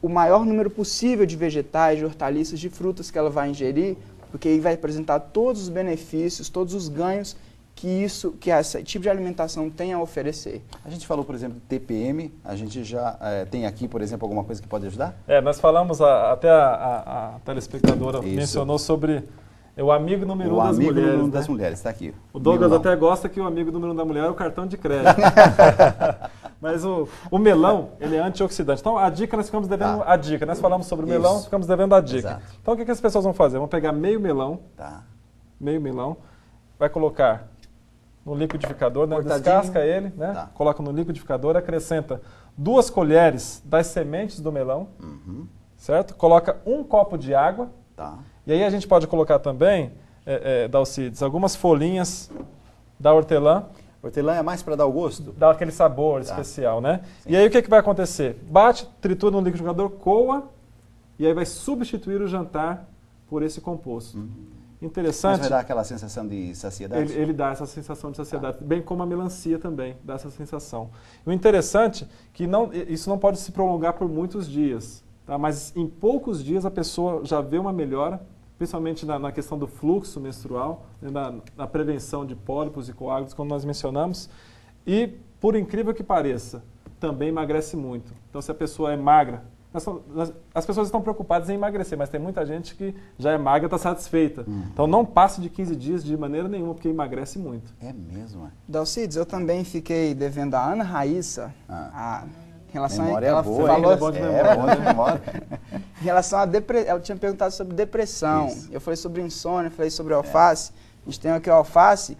o maior número possível de vegetais, de hortaliças, de frutas que ela vai ingerir, porque aí vai apresentar todos os benefícios, todos os ganhos que esse tipo de alimentação tem a oferecer. A gente falou, por exemplo, do TPM, a gente já tem aqui, por exemplo, alguma coisa que pode ajudar? Nós falamos, até a telespectadora mencionou sobre o amigo número 1 das mulheres. O amigo número 1 das mulheres, está aqui. O Douglas até gosta que o amigo número 1 da mulher é o cartão de crédito. Mas o melão, ele é antioxidante. Então, a dica, nós ficamos devendo a dica. Nós falamos sobre o melão, ficamos devendo a dica. Exato. Então, o que as pessoas vão fazer? Vão pegar meio melão, vai colocar no liquidificador, né? Descasca ele, né? Coloca no liquidificador, acrescenta 2 colheres das sementes do melão, certo? Coloca 1 copo de água, e aí a gente pode colocar também, Dalcides, algumas folhinhas da hortelã. Hortelã é mais para dar o gosto? Dá aquele sabor especial, né? Sim. E aí o que vai acontecer? Bate, tritura no liquidificador, coa, e aí vai substituir o jantar por esse composto. Interessante. Mas vai dar aquela sensação de saciedade? Ele dá essa sensação de saciedade, bem como a melancia também dá essa sensação. O interessante é que isso não pode se prolongar por muitos dias, tá? Mas em poucos dias a pessoa já vê uma melhora, principalmente na questão do fluxo menstrual, né, na prevenção de pólipos e coágulos, como nós mencionamos. E, por incrível que pareça, também emagrece muito. Então, se a pessoa é magra, as pessoas estão preocupadas em emagrecer, mas tem muita gente que já é magra e está satisfeita. Então não passe de 15 dias de maneira nenhuma, porque emagrece muito. É mesmo, é? Dalcides, eu também fiquei devendo a Ana Raíssa, em relação Memória ela boa, falou, é bom de memória. em relação a ela tinha perguntado sobre depressão. Isso. Eu falei sobre insônia, falei sobre alface. A gente tem aqui o alface.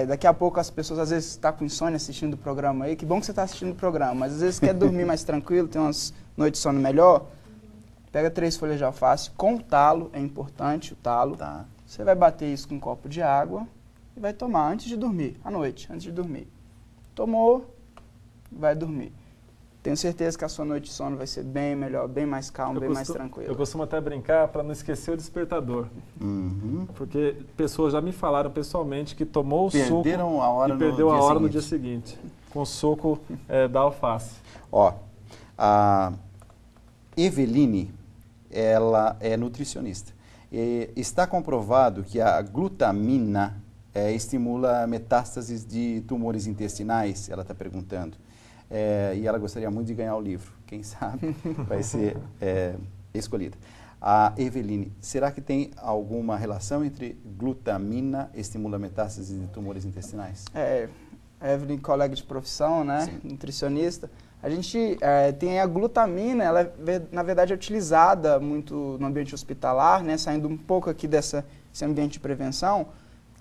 Daqui a pouco as pessoas às vezes estão com insônia assistindo o programa aí. Que bom que você está assistindo o programa, mas às vezes quer dormir mais tranquilo, tem umas noites de sono melhor. Pega 3 folhas de alface com o talo, é importante o talo. Tá. Você vai bater isso com um copo de água e vai tomar antes de dormir, à noite, antes de dormir. Tomou, vai dormir. Tenho certeza que a sua noite de sono vai ser bem melhor, bem mais calma, bem mais tranquila. Eu costumo até brincar para não esquecer o despertador. Porque pessoas já me falaram pessoalmente que tomou o suco e perdeu a hora no dia seguinte, com o suco da alface. Ó, a Eveline, ela é nutricionista. E está comprovado que a glutamina estimula metástases de tumores intestinais, ela está perguntando. E ela gostaria muito de ganhar o livro. Quem sabe vai ser escolhida. A Eveline, será que tem alguma relação entre glutamina estimula metástases de tumores intestinais? A Eveline, colega de profissão, né? Sim. Nutricionista. A gente tem a glutamina, ela na verdade é utilizada muito no ambiente hospitalar, né? Saindo um pouco aqui desse ambiente de prevenção,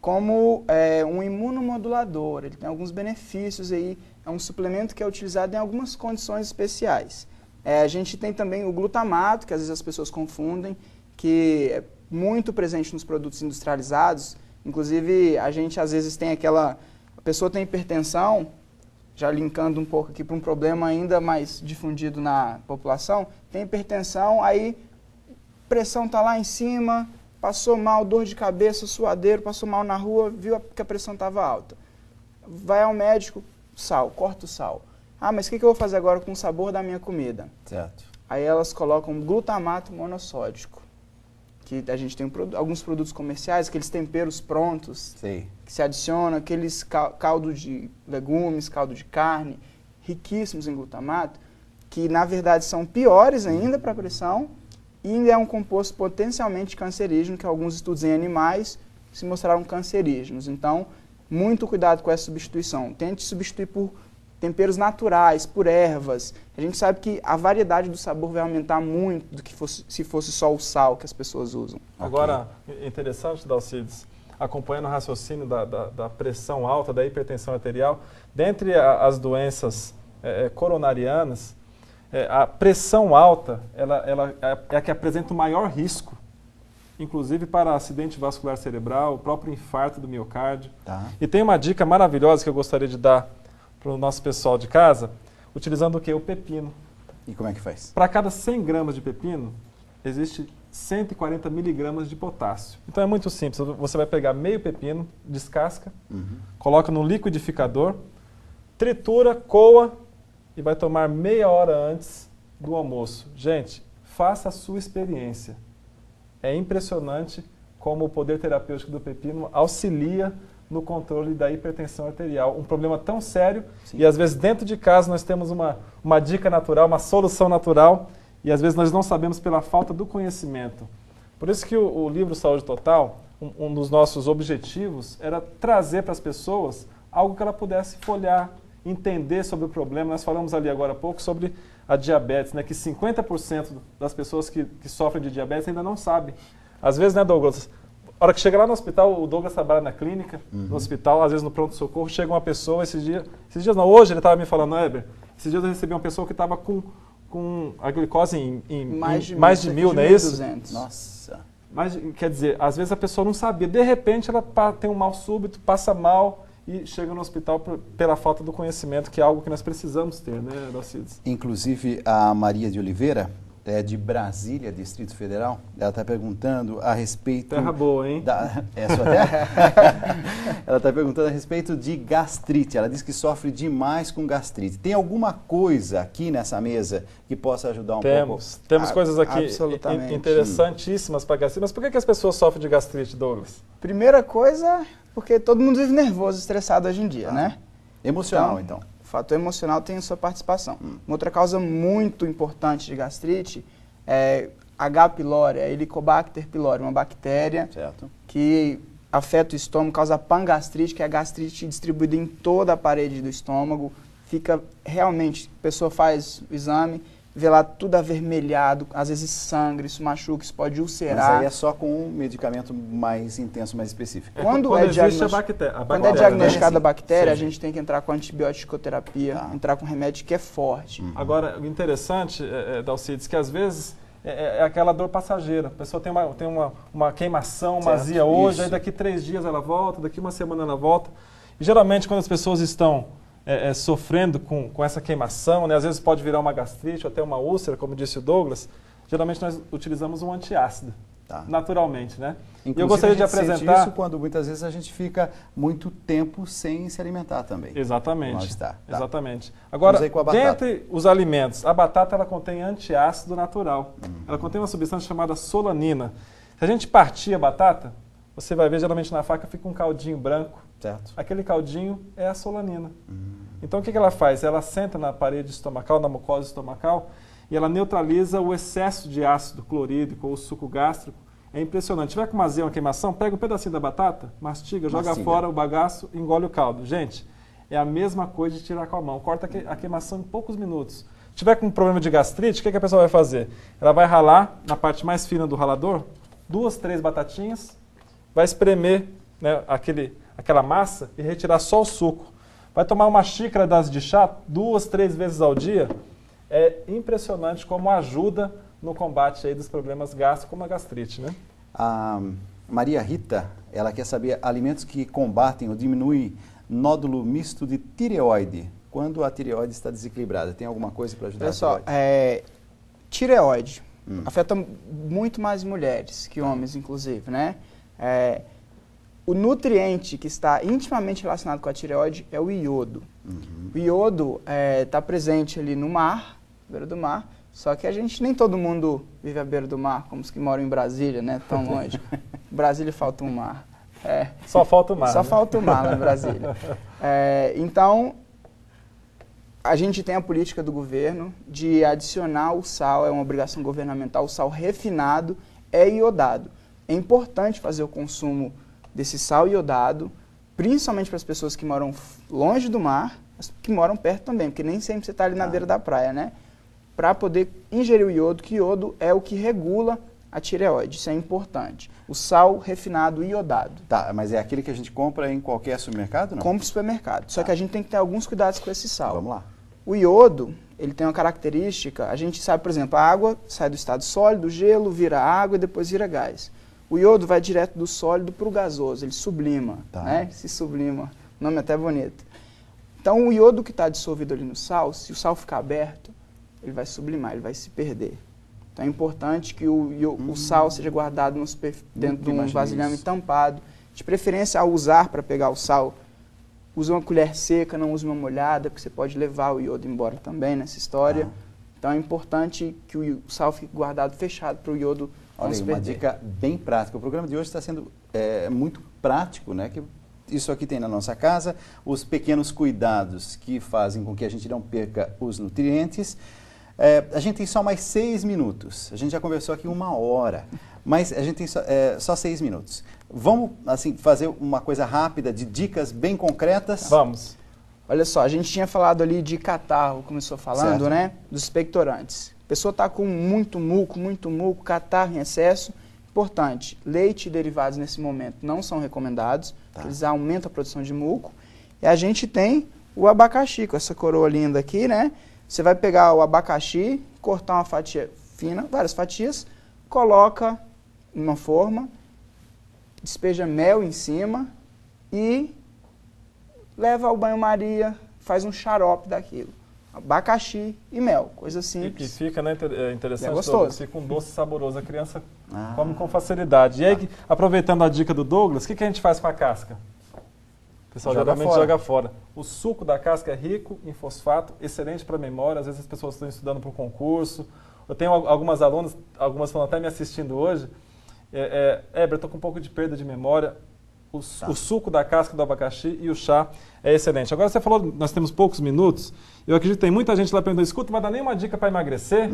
como um imunomodulador. Ele tem alguns benefícios aí. É um suplemento que é utilizado em algumas condições especiais. A gente tem também o glutamato, que às vezes as pessoas confundem, que é muito presente nos produtos industrializados. Inclusive, a gente às vezes tem a pessoa tem hipertensão, já linkando um pouco aqui para um problema ainda mais difundido na população, tem hipertensão, aí pressão está lá em cima, passou mal, dor de cabeça, suadeiro, passou mal na rua, viu que a pressão estava alta. Vai ao médico, sal, corta o sal. Mas o que eu vou fazer agora com o sabor da minha comida? Certo. Aí elas colocam glutamato monossódico, que a gente tem alguns produtos comerciais, aqueles temperos prontos, Sei. que se adicionam, aqueles caldo de legumes, caldo de carne, riquíssimos em glutamato, que na verdade são piores ainda para a pressão, e ainda é um composto potencialmente cancerígeno, que alguns estudos em animais se mostraram cancerígenos. Então, muito cuidado com essa substituição. Tente substituir por temperos naturais, por ervas. A gente sabe que a variedade do sabor vai aumentar muito do que se fosse só o sal que as pessoas usam. Agora, interessante, Dalcides, acompanhando o raciocínio da pressão alta, da hipertensão arterial, dentre as doenças coronarianas, a pressão alta ela é a que apresenta o maior risco, inclusive para acidente vascular cerebral, o próprio infarto do miocárdio. Tá. E tem uma dica maravilhosa que eu gostaria de dar para o nosso pessoal de casa, utilizando o quê? O pepino. E como é que faz? Para cada 100 gramas de pepino, existe 140 miligramas de potássio. Então é muito simples, você vai pegar meio pepino, descasca, coloca no liquidificador, tritura, coa e vai tomar meia hora antes do almoço. Gente, faça a sua experiência. É impressionante como o poder terapêutico do pepino auxilia no controle da hipertensão arterial. Um problema tão sério. Sim. E às vezes dentro de casa nós temos uma dica natural, uma solução natural, e às vezes nós não sabemos pela falta do conhecimento. Por isso que o livro Saúde Total, um dos nossos objetivos era trazer para as pessoas algo que ela pudesse folhear, entender sobre o problema. Nós falamos ali agora há pouco sobre a diabetes, né, que 50% das pessoas que sofrem de diabetes ainda não sabem. Às vezes, né, Douglas, a hora que chega lá no hospital, o Douglas trabalha na clínica, no hospital, às vezes no pronto-socorro, chega uma pessoa, esses dias não, hoje ele estava me falando, Heber, esses dias eu recebi uma pessoa que estava com a glicose em mais de 1.000, não é isso? 1.200. Nossa. Mas, quer dizer, às vezes a pessoa não sabia, de repente ela tem um mal súbito, passa mal e chega no hospital pela falta do conhecimento, que é algo que nós precisamos ter, né, Dalcides? Inclusive, a Maria de Oliveira, de Brasília, Distrito Federal, ela está perguntando a respeito... Terra boa, hein? É a sua terra? Ela está perguntando a respeito de gastrite. Ela diz que sofre demais com gastrite. Tem alguma coisa aqui nessa mesa que possa ajudar um pouco? Temos coisas aqui absolutamente interessantíssimas para gastrite. Mas por que as pessoas sofrem de gastrite, Douglas? Primeira coisa, porque todo mundo vive nervoso, estressado hoje em dia, né? Emocional, então. fator emocional tem a sua participação. Uma outra causa muito importante de gastrite é H. pylori, a Helicobacter pylori, uma bactéria que afeta o estômago, causa pangastrite, que é a gastrite distribuída em toda a parede do estômago. Fica realmente, a pessoa faz o exame, vê lá tudo avermelhado, às vezes sangue, isso machuca, isso pode ulcerar. Mas aí é só com um medicamento mais intenso, mais específico. Quando é diagnosticada a bactéria, a gente tem que entrar com antibiótico-terapia, entrar com remédio que é forte. Agora, o interessante, Dalcides, que às vezes é aquela dor passageira. A pessoa tem uma queimação, uma azia hoje, aí daqui 3 dias ela volta, daqui uma semana ela volta. E geralmente quando as pessoas estão sofrendo com essa queimação, né, às vezes pode virar uma gastrite ou até uma úlcera, como disse o Douglas, geralmente nós utilizamos um antiácido, naturalmente, né? Inclusive, eu gostaria de apresentar isso quando muitas vezes a gente fica muito tempo sem se alimentar também. Exatamente. Exatamente. Agora, dentre os alimentos, a batata ela contém antiácido natural. Ela contém uma substância chamada solanina. Se a gente partir a batata, você vai ver geralmente na faca fica um caldinho branco. Certo. Aquele caldinho é a solanina. Então o que ela faz? Ela senta na parede estomacal, na mucosa estomacal, e ela neutraliza o excesso de ácido clorídrico ou suco gástrico. É impressionante. Se tiver com uma azia, uma queimação, pega um pedacinho da batata, mastiga, joga fora o bagaço, engole o caldo. Gente, é a mesma coisa de tirar com a mão. Corta a queimação em poucos minutos. Se tiver com um problema de gastrite, o que a pessoa vai fazer? Ela vai ralar na parte mais fina do ralador, 2, 3 batatinhas, vai espremer, né, aquela massa e retirar só o suco. Vai tomar uma xícara das de chá 2, 3 vezes ao dia. É impressionante como ajuda no combate aí dos problemas gástricos, como a gastrite, né? A Maria Rita, ela quer saber alimentos que combatem ou diminuem nódulo misto de tireoide, quando a tireoide está desequilibrada. Tem alguma coisa para ajudar? Pessoal, tireoide afeta muito mais mulheres que homens, inclusive, né? O nutriente que está intimamente relacionado com a tireoide é o iodo. O iodo está presente ali no mar, à beira do mar, só que nem todo mundo vive à beira do mar, como os que moram em Brasília, né? Tão longe. Em Brasília falta um mar. Só falta o mar. Só falta o mar lá em Brasília. Então, a gente tem a política do governo de adicionar o sal, é uma obrigação governamental, o sal refinado é iodado. É importante fazer o consumo desse sal iodado, principalmente para as pessoas que moram longe do mar, mas que moram perto também, porque nem sempre você está ali na beira da praia, né? Para poder ingerir o iodo, que iodo é o que regula a tireoide, isso é importante. O sal refinado iodado. Tá, mas é aquele que a gente compra em qualquer supermercado, não? Compra no supermercado, só que a gente tem que ter alguns cuidados com esse sal. Vamos lá. O iodo, ele tem uma característica, a gente sabe, por exemplo, a água sai do estado sólido, o gelo vira água e depois vira gás. O iodo vai direto do sólido para o gasoso, ele sublima, né? Se sublima, o nome é até bonito. Então o iodo que está dissolvido ali no sal, se o sal ficar aberto, ele vai sublimar, ele vai se perder. Então é importante que o sal seja guardado dentro de um vasilhame tampado. De preferência, ao usar para pegar o sal, use uma colher seca, não use uma molhada, porque você pode levar o iodo embora também nessa história. Então é importante que o sal fique guardado fechado para o iodo não se perder. Uma dica bem prática. O programa de hoje está sendo muito prático, né? Que isso aqui tem na nossa casa, os pequenos cuidados que fazem com que a gente não perca os nutrientes. A gente tem só mais 6 minutos. A gente já conversou aqui 1 hora, mas a gente tem só 6 minutos. Vamos, assim, fazer uma coisa rápida de dicas bem concretas? Vamos. Olha só, a gente tinha falado ali de catarro, começou falando, certo, né? Dos expectorantes. A pessoa está com muito muco, catarro em excesso. Importante, leite e derivados nesse momento não são recomendados, eles aumentam a produção de muco. E a gente tem o abacaxi, com essa coroa linda aqui, né? Você vai pegar o abacaxi, cortar uma fatia fina, várias fatias, coloca numa forma, despeja mel em cima e leva ao banho-maria, faz um xarope daquilo. Abacaxi e mel, coisa simples. E fica, né, interessante, é gostoso. Fica um doce saboroso, a criança come com facilidade. E aí, aproveitando a dica do Douglas, o que a gente faz com a casca? O pessoal geralmente joga fora. O suco da casca é rico em fosfato, excelente para a memória. Às vezes as pessoas estão estudando para um concurso. Eu tenho algumas alunas, algumas estão até me assistindo hoje. Eu estou com um pouco de perda de memória. o suco da casca do abacaxi e o chá é excelente. Agora você falou, nós temos poucos minutos, eu acredito que tem muita gente lá perguntando, escuta, não vai dar nenhuma dica para emagrecer?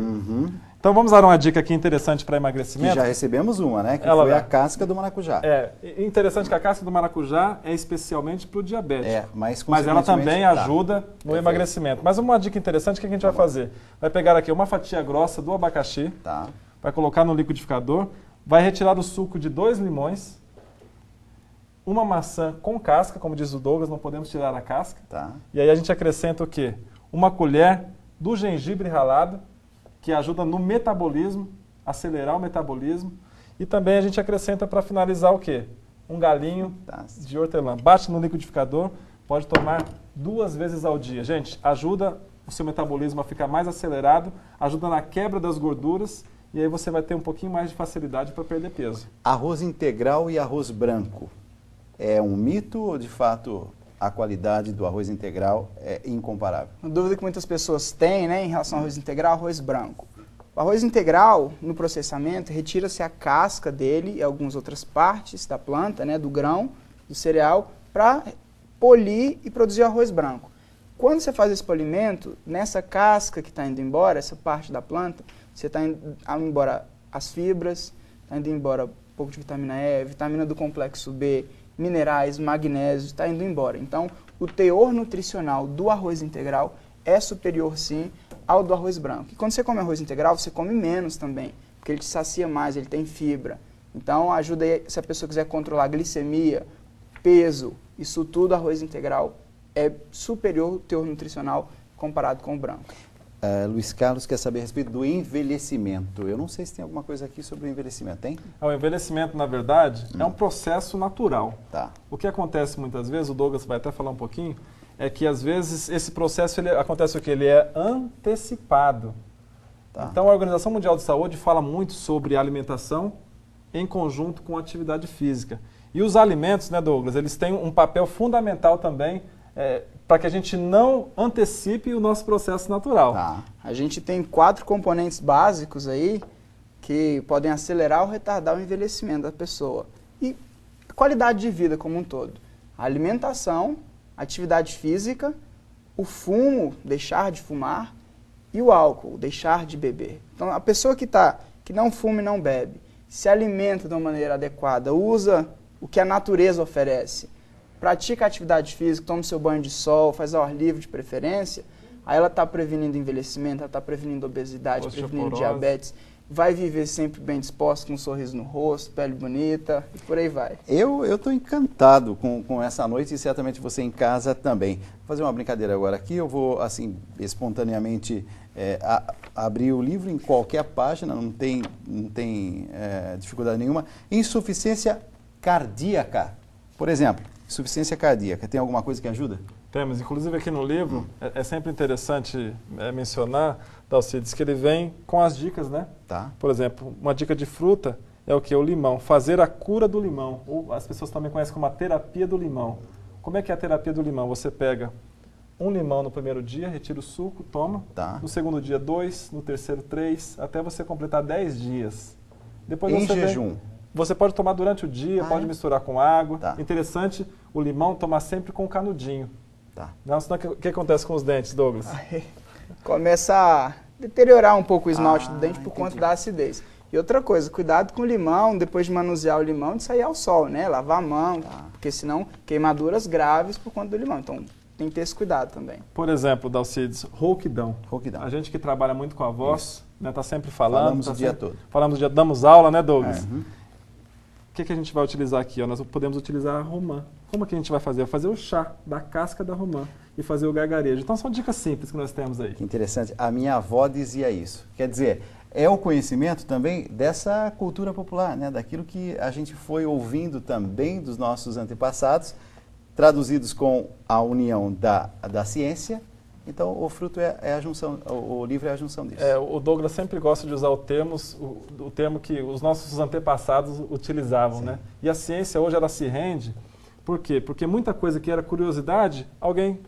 Então vamos dar uma dica aqui interessante para emagrecimento. Que já recebemos uma, né? Que foi a casca do maracujá. É, interessante que a casca do maracujá é especialmente para o diabético. Mas ela também ajuda no emagrecimento. Mas uma dica interessante, o que a gente vai fazer? Vai pegar aqui uma fatia grossa do abacaxi, vai colocar no liquidificador, vai retirar o suco de 2 limões, uma maçã com casca, como diz o Douglas, não podemos tirar a casca. E aí a gente acrescenta o quê? Uma colher do gengibre ralado, que ajuda no metabolismo, acelerar o metabolismo. E também a gente acrescenta para finalizar o quê? Um galinho de hortelã. Bate no liquidificador, pode tomar 2 vezes ao dia. Gente, ajuda o seu metabolismo a ficar mais acelerado, ajuda na quebra das gorduras e aí você vai ter um pouquinho mais de facilidade para perder peso. Arroz integral e arroz branco. É um mito ou, de fato, a qualidade do arroz integral é incomparável? Uma dúvida que muitas pessoas têm, né, em relação ao arroz integral e arroz branco. O arroz integral, no processamento, retira-se a casca dele e algumas outras partes da planta, né, do grão, do cereal, para polir e produzir o arroz branco. Quando você faz esse polimento, nessa casca que está indo embora, essa parte da planta, você está indo embora as fibras, está indo embora um pouco de vitamina E, vitamina do complexo B, minerais, magnésio, está indo embora. Então, o teor nutricional do arroz integral é superior, sim, ao do arroz branco. E quando você come arroz integral, você come menos também, porque ele te sacia mais, ele tem fibra. Então, ajuda aí, se a pessoa quiser controlar a glicemia, peso, isso tudo, arroz integral é superior o teor nutricional comparado com o branco. Luiz Carlos quer saber a respeito do envelhecimento. Eu não sei se tem alguma coisa aqui sobre o envelhecimento, tem? O envelhecimento, na verdade, é um processo natural. O que acontece muitas vezes, o Douglas vai até falar um pouquinho, é que às vezes esse processo acontece o quê? Ele é antecipado. Então a Organização Mundial de Saúde fala muito sobre alimentação em conjunto com atividade física. E os alimentos, né, Douglas, eles têm um papel fundamental também para que a gente não antecipe o nosso processo natural. A gente tem 4 componentes básicos aí que podem acelerar ou retardar o envelhecimento da pessoa. E a qualidade de vida como um todo. A alimentação, a atividade física, o fumo, deixar de fumar, e o álcool, deixar de beber. Então, a pessoa que não fuma e não bebe, se alimenta de uma maneira adequada, usa o que a natureza oferece, pratica atividade física, toma seu banho de sol, faz ao ar livre de preferência, aí ela está prevenindo envelhecimento, ela está prevenindo obesidade, prevenindo diabetes, vai viver sempre bem disposta, com um sorriso no rosto, pele bonita e por aí vai. Eu estou encantado com essa noite e certamente você em casa também. Vou fazer uma brincadeira agora aqui, eu vou assim espontaneamente abrir o livro em qualquer página, não tem dificuldade nenhuma. Insuficiência cardíaca, por exemplo. Insuficiência cardíaca, tem alguma coisa que ajuda? Temos, inclusive aqui no livro, é sempre interessante mencionar, Dalcides, que ele vem com as dicas, né? Por exemplo, uma dica de fruta é o que? O limão, fazer a cura do limão, ou as pessoas também conhecem como a terapia do limão. Como é que é a terapia do limão? Você pega um limão no primeiro dia, retira o suco, toma, no segundo dia 2, no terceiro 3, até você completar 10 dias. Depois em jejum? Você pode tomar durante o dia, pode misturar com água. Interessante, o limão tomar sempre com canudinho. Não, senão o que acontece com os dentes, Douglas? Começa a deteriorar um pouco o esmalte do dente por conta da acidez. E outra coisa, cuidado com o limão, depois de manusear o limão, de sair ao sol, né? Lavar a mão, porque senão queimaduras graves por conta do limão. Então tem que ter esse cuidado também. Por exemplo, Dalcides, rouquidão. A gente que trabalha muito com a voz, né, tá sempre falando. Falamos o dia todo. Falamos o dia, damos aula, né, Douglas? O que a gente vai utilizar aqui? Nós podemos utilizar a romã. Como que a gente vai fazer? Fazer o chá da casca da romã e fazer o gargarejo. Então são dicas simples que nós temos aí. Que interessante. A minha avó dizia isso. Quer dizer, é o conhecimento também dessa cultura popular, né? Daquilo que a gente foi ouvindo também dos nossos antepassados, traduzidos com a união da ciência. Então, o fruto é a junção, o livro é a junção disso. O Douglas sempre gosta de usar o termo que os nossos antepassados utilizavam, né? E a ciência hoje ela se rende Por quê? Porque muita coisa que era curiosidade,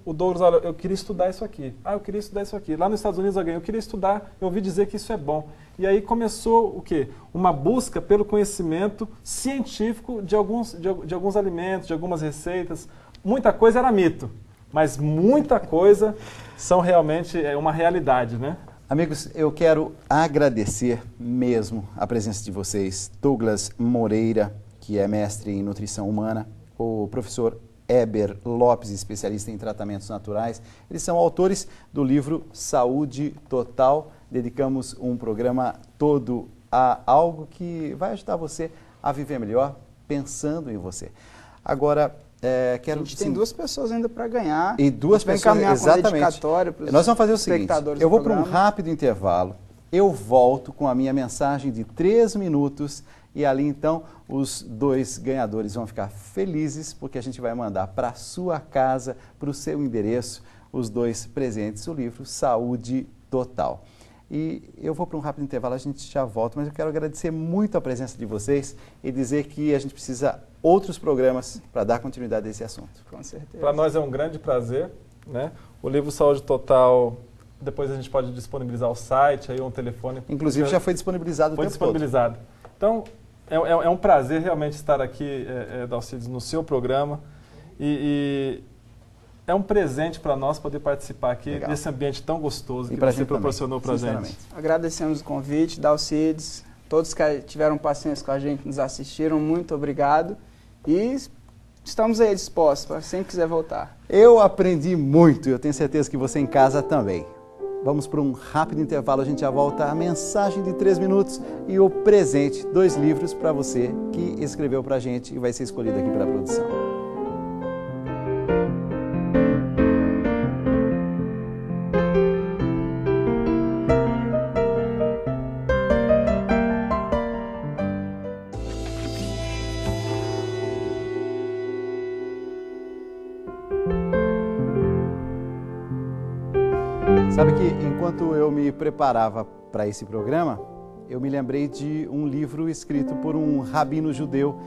o Douglas, olha, eu queria estudar isso aqui. Eu queria estudar isso aqui. Lá nos Estados Unidos, eu queria estudar, eu ouvi dizer que isso é bom. E aí começou o quê? Uma busca pelo conhecimento científico de alguns alimentos, de algumas receitas. Muita coisa era mito, mas muita coisa são realmente uma realidade, né? Amigos, eu quero agradecer mesmo a presença de vocês. Douglas Moreira, que é mestre em nutrição humana, o professor Heber Lopes, especialista em tratamentos naturais. Eles são autores do livro Saúde Total. Dedicamos um programa todo a algo que vai ajudar você a viver melhor, pensando em você. Agora, quero... A gente tem 2 pessoas ainda para ganhar. E 2 pessoas, exatamente. Nós vamos fazer o seguinte, eu vou para um rápido intervalo, eu volto com a minha mensagem de 3 minutos e ali então os 2 ganhadores vão ficar felizes porque a gente vai mandar para a sua casa, para o seu endereço, os 2 presentes, o livro Saúde Total. E eu vou para um rápido intervalo, a gente já volta, mas eu quero agradecer muito a presença de vocês e dizer que a gente precisa outros programas para dar continuidade a esse assunto. Com certeza. Para nós é um grande prazer, né? O livro Saúde Total, depois a gente pode disponibilizar o site, aí um telefone. Inclusive já foi disponibilizado o tempo todo. Então, é um prazer realmente estar aqui, Dalcides, no seu programa e é um presente para nós poder participar aqui desse ambiente tão gostoso que você proporcionou para a gente. Agradecemos o convite, Dalcides, todos que tiveram paciência com a gente, nos assistiram, muito obrigado e estamos aí dispostos para sempre quiser voltar. Eu aprendi muito, eu tenho certeza que você em casa também. Vamos para um rápido intervalo, a gente já volta a mensagem de 3 minutos e o presente, 2 livros para você que escreveu para a gente e vai ser escolhido aqui pela produção. Sabe que enquanto eu me preparava para esse programa, eu me lembrei de um livro escrito por um rabino judeu,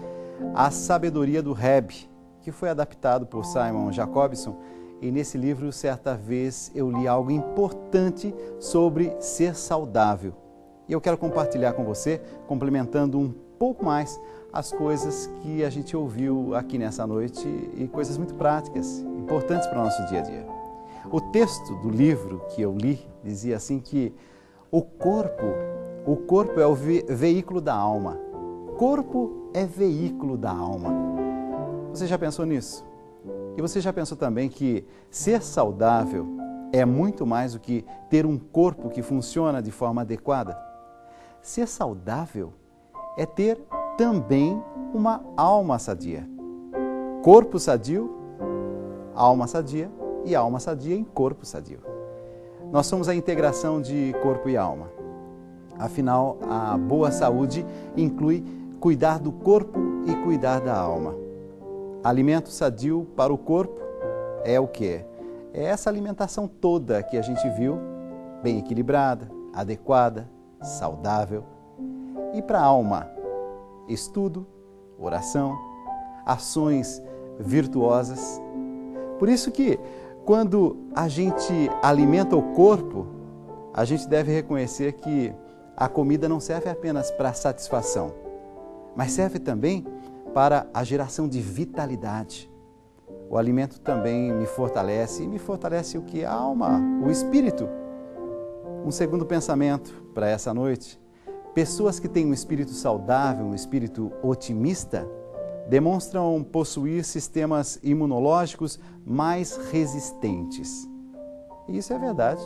A Sabedoria do Rebbe, que foi adaptado por Simon Jacobson. E nesse livro, certa vez, eu li algo importante sobre ser saudável. E eu quero compartilhar com você, complementando um pouco mais as coisas que a gente ouviu aqui nessa noite e coisas muito práticas, importantes para o nosso dia a dia. O texto do livro que eu li dizia assim que o corpo é o veículo da alma. Corpo é veículo da alma. Você já pensou nisso? E você já pensou também que ser saudável é muito mais do que ter um corpo que funciona de forma adequada? Ser saudável é ter também uma alma sadia. Corpo sadio, alma sadia e alma sadia em corpo sadio. Nós somos a integração de corpo e alma. Afinal, a boa saúde inclui cuidar do corpo e cuidar da alma. Alimento sadio para o corpo é o quê? É essa alimentação toda que a gente viu, bem equilibrada, adequada, saudável. E para a alma, estudo, oração, ações virtuosas. Por isso que quando a gente alimenta o corpo, a gente deve reconhecer que a comida não serve apenas para satisfação, mas serve também para a geração de vitalidade. O alimento também me fortalece o que? A alma, o espírito. Um segundo pensamento para essa noite: pessoas que têm um espírito saudável, um espírito otimista, demonstram possuir sistemas imunológicos mais resistentes. E isso é verdade.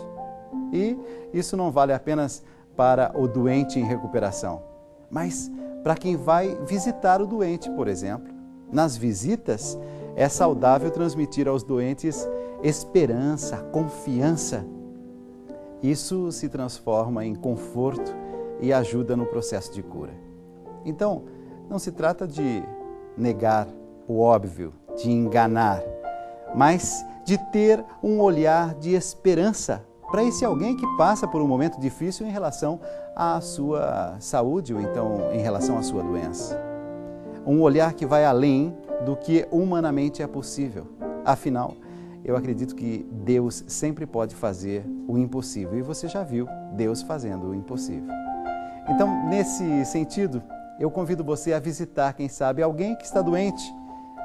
E isso não vale apenas para o doente em recuperação, mas para quem vai visitar o doente, por exemplo. Nas visitas, é saudável transmitir aos doentes esperança, confiança. Isso se transforma em conforto e ajuda no processo de cura. Então, não se trata de negar o óbvio, de enganar, mas de ter um olhar de esperança para esse alguém que passa por um momento difícil em relação à sua saúde ou então em relação à sua doença. Um olhar que vai além do que humanamente é possível. Afinal, eu acredito que Deus sempre pode fazer o impossível. E você já viu Deus fazendo o impossível. Então, nesse sentido, eu convido você a visitar, quem sabe, alguém que está doente.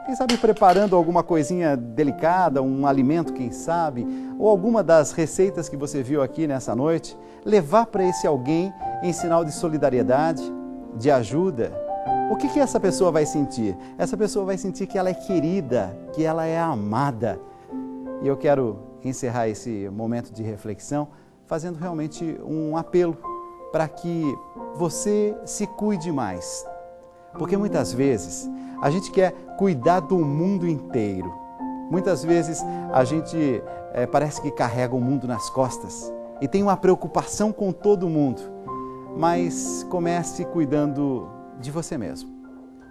Quem sabe preparando alguma coisinha delicada, um alimento, quem sabe, ou alguma das receitas que você viu aqui nessa noite. Levar para esse alguém em sinal de solidariedade, de ajuda. O que essa pessoa vai sentir? Essa pessoa vai sentir que ela é querida, que ela é amada. E eu quero encerrar esse momento de reflexão fazendo realmente um apelo para que você se cuide mais. Porque muitas vezes a gente quer cuidar do mundo inteiro. Muitas vezes a gente parece que carrega o mundo nas costas e tem uma preocupação com todo mundo. Mas comece cuidando de você mesmo.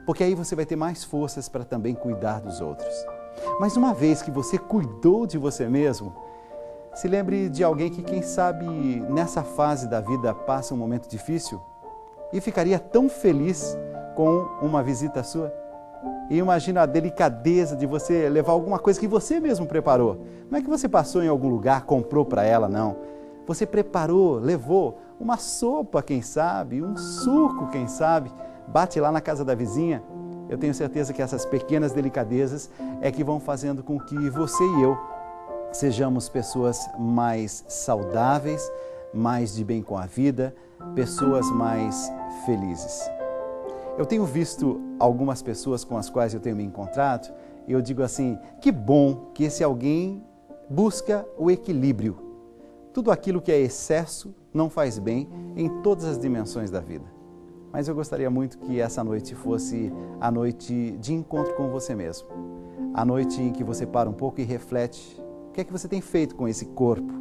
Porque aí você vai ter mais forças para também cuidar dos outros. Mas uma vez que você cuidou de você mesmo, se lembre de alguém que, quem sabe, nessa fase da vida passa um momento difícil e ficaria tão feliz com uma visita sua. E imagina a delicadeza de você levar alguma coisa que você mesmo preparou. Não é que você passou em algum lugar, comprou para ela, não. Você preparou, levou uma sopa, quem sabe, um suco, quem sabe, bate lá na casa da vizinha. Eu tenho certeza que essas pequenas delicadezas é que vão fazendo com que você e eu sejamos pessoas mais saudáveis, mais de bem com a vida, pessoas mais felizes. Eu tenho visto algumas pessoas com as quais eu tenho me encontrado e eu digo assim, que bom que esse alguém busca o equilíbrio. Tudo aquilo que é excesso não faz bem em todas as dimensões da vida. Mas eu gostaria muito que essa noite fosse a noite de encontro com você mesmo. A noite em que você para um pouco e reflete o que é que você tem feito com esse corpo.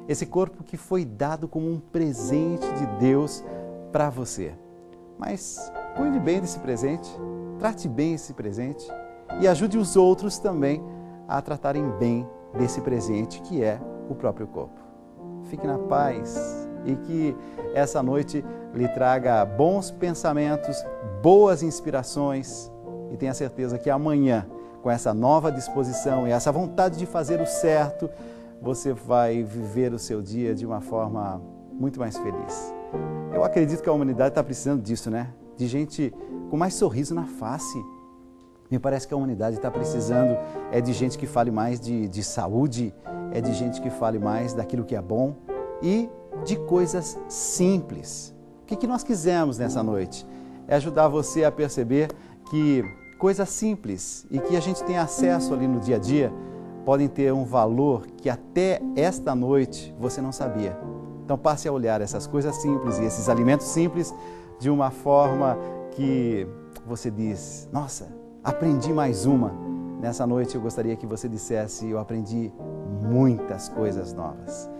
Esse corpo que foi dado como um presente de Deus para você. Mas cuide bem desse presente, trate bem esse presente e ajude os outros também a tratarem bem desse presente que é o próprio corpo. Fique na paz e que essa noite lhe traga bons pensamentos, boas inspirações e tenha certeza que amanhã, com essa nova disposição e essa vontade de fazer o certo, você vai viver o seu dia de uma forma muito mais feliz. Eu acredito que a humanidade está precisando disso, né? De gente com mais sorriso na face. Me parece que a humanidade está precisando de gente que fale mais de saúde, de gente que fale mais daquilo que é bom e de coisas simples. O que nós quisemos nessa noite? É ajudar você a perceber que coisas simples e que a gente tem acesso ali no dia a dia podem ter um valor que até esta noite você não sabia. Então passe a olhar essas coisas simples e esses alimentos simples de uma forma que você diz, nossa, aprendi mais uma. Nessa noite eu gostaria que você dissesse, eu aprendi muitas coisas novas.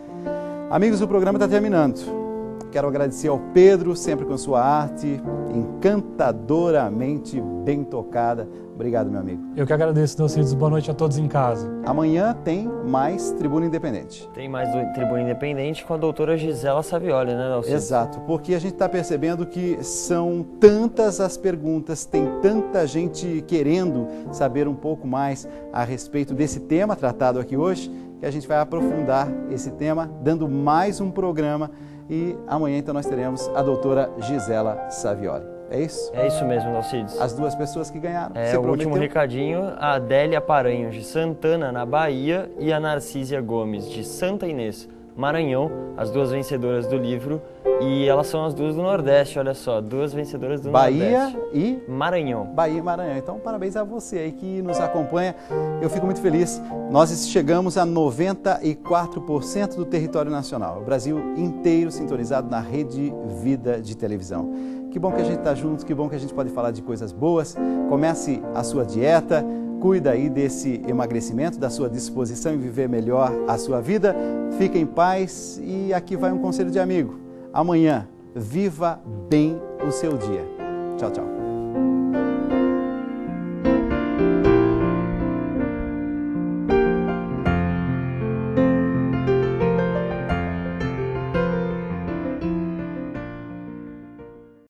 Amigos, o programa está terminando. Quero agradecer ao Pedro, sempre com sua arte encantadoramente bem tocada. Obrigado, meu amigo. Eu que agradeço, Dalcides. Boa noite a todos em casa. Amanhã tem mais Tribuna Independente. Tem mais Tribuna Independente com a doutora Gisela Savioli, né, Dalcides? Exato, porque a gente está percebendo que são tantas as perguntas, tem tanta gente querendo saber um pouco mais a respeito desse tema tratado aqui hoje, que a gente vai aprofundar esse tema, dando mais um programa. E amanhã, então, nós teremos a doutora Gisela Savioli. É isso? É isso mesmo, Dalcides. As duas pessoas que ganharam. É, o último recadinho, a Adélia Paranhos, de Santana, na Bahia, e a Narcísia Gomes, de Santa Inês, Maranhão, as duas vencedoras do livro. E elas são as duas do Nordeste, olha só, duas vencedoras do Bahia Nordeste. E Maranhão. Bahia e Maranhão. Então, parabéns a você aí que nos acompanha. Eu fico muito feliz. Nós chegamos a 94% do território nacional. O Brasil inteiro sintonizado na Rede Vida de televisão. Que bom que a gente está junto, que bom que a gente pode falar de coisas boas. Comece a sua dieta, cuida aí desse emagrecimento, da sua disposição em viver melhor a sua vida. Fique em paz e aqui vai um conselho de amigo. Amanhã, viva bem o seu dia. Tchau, tchau.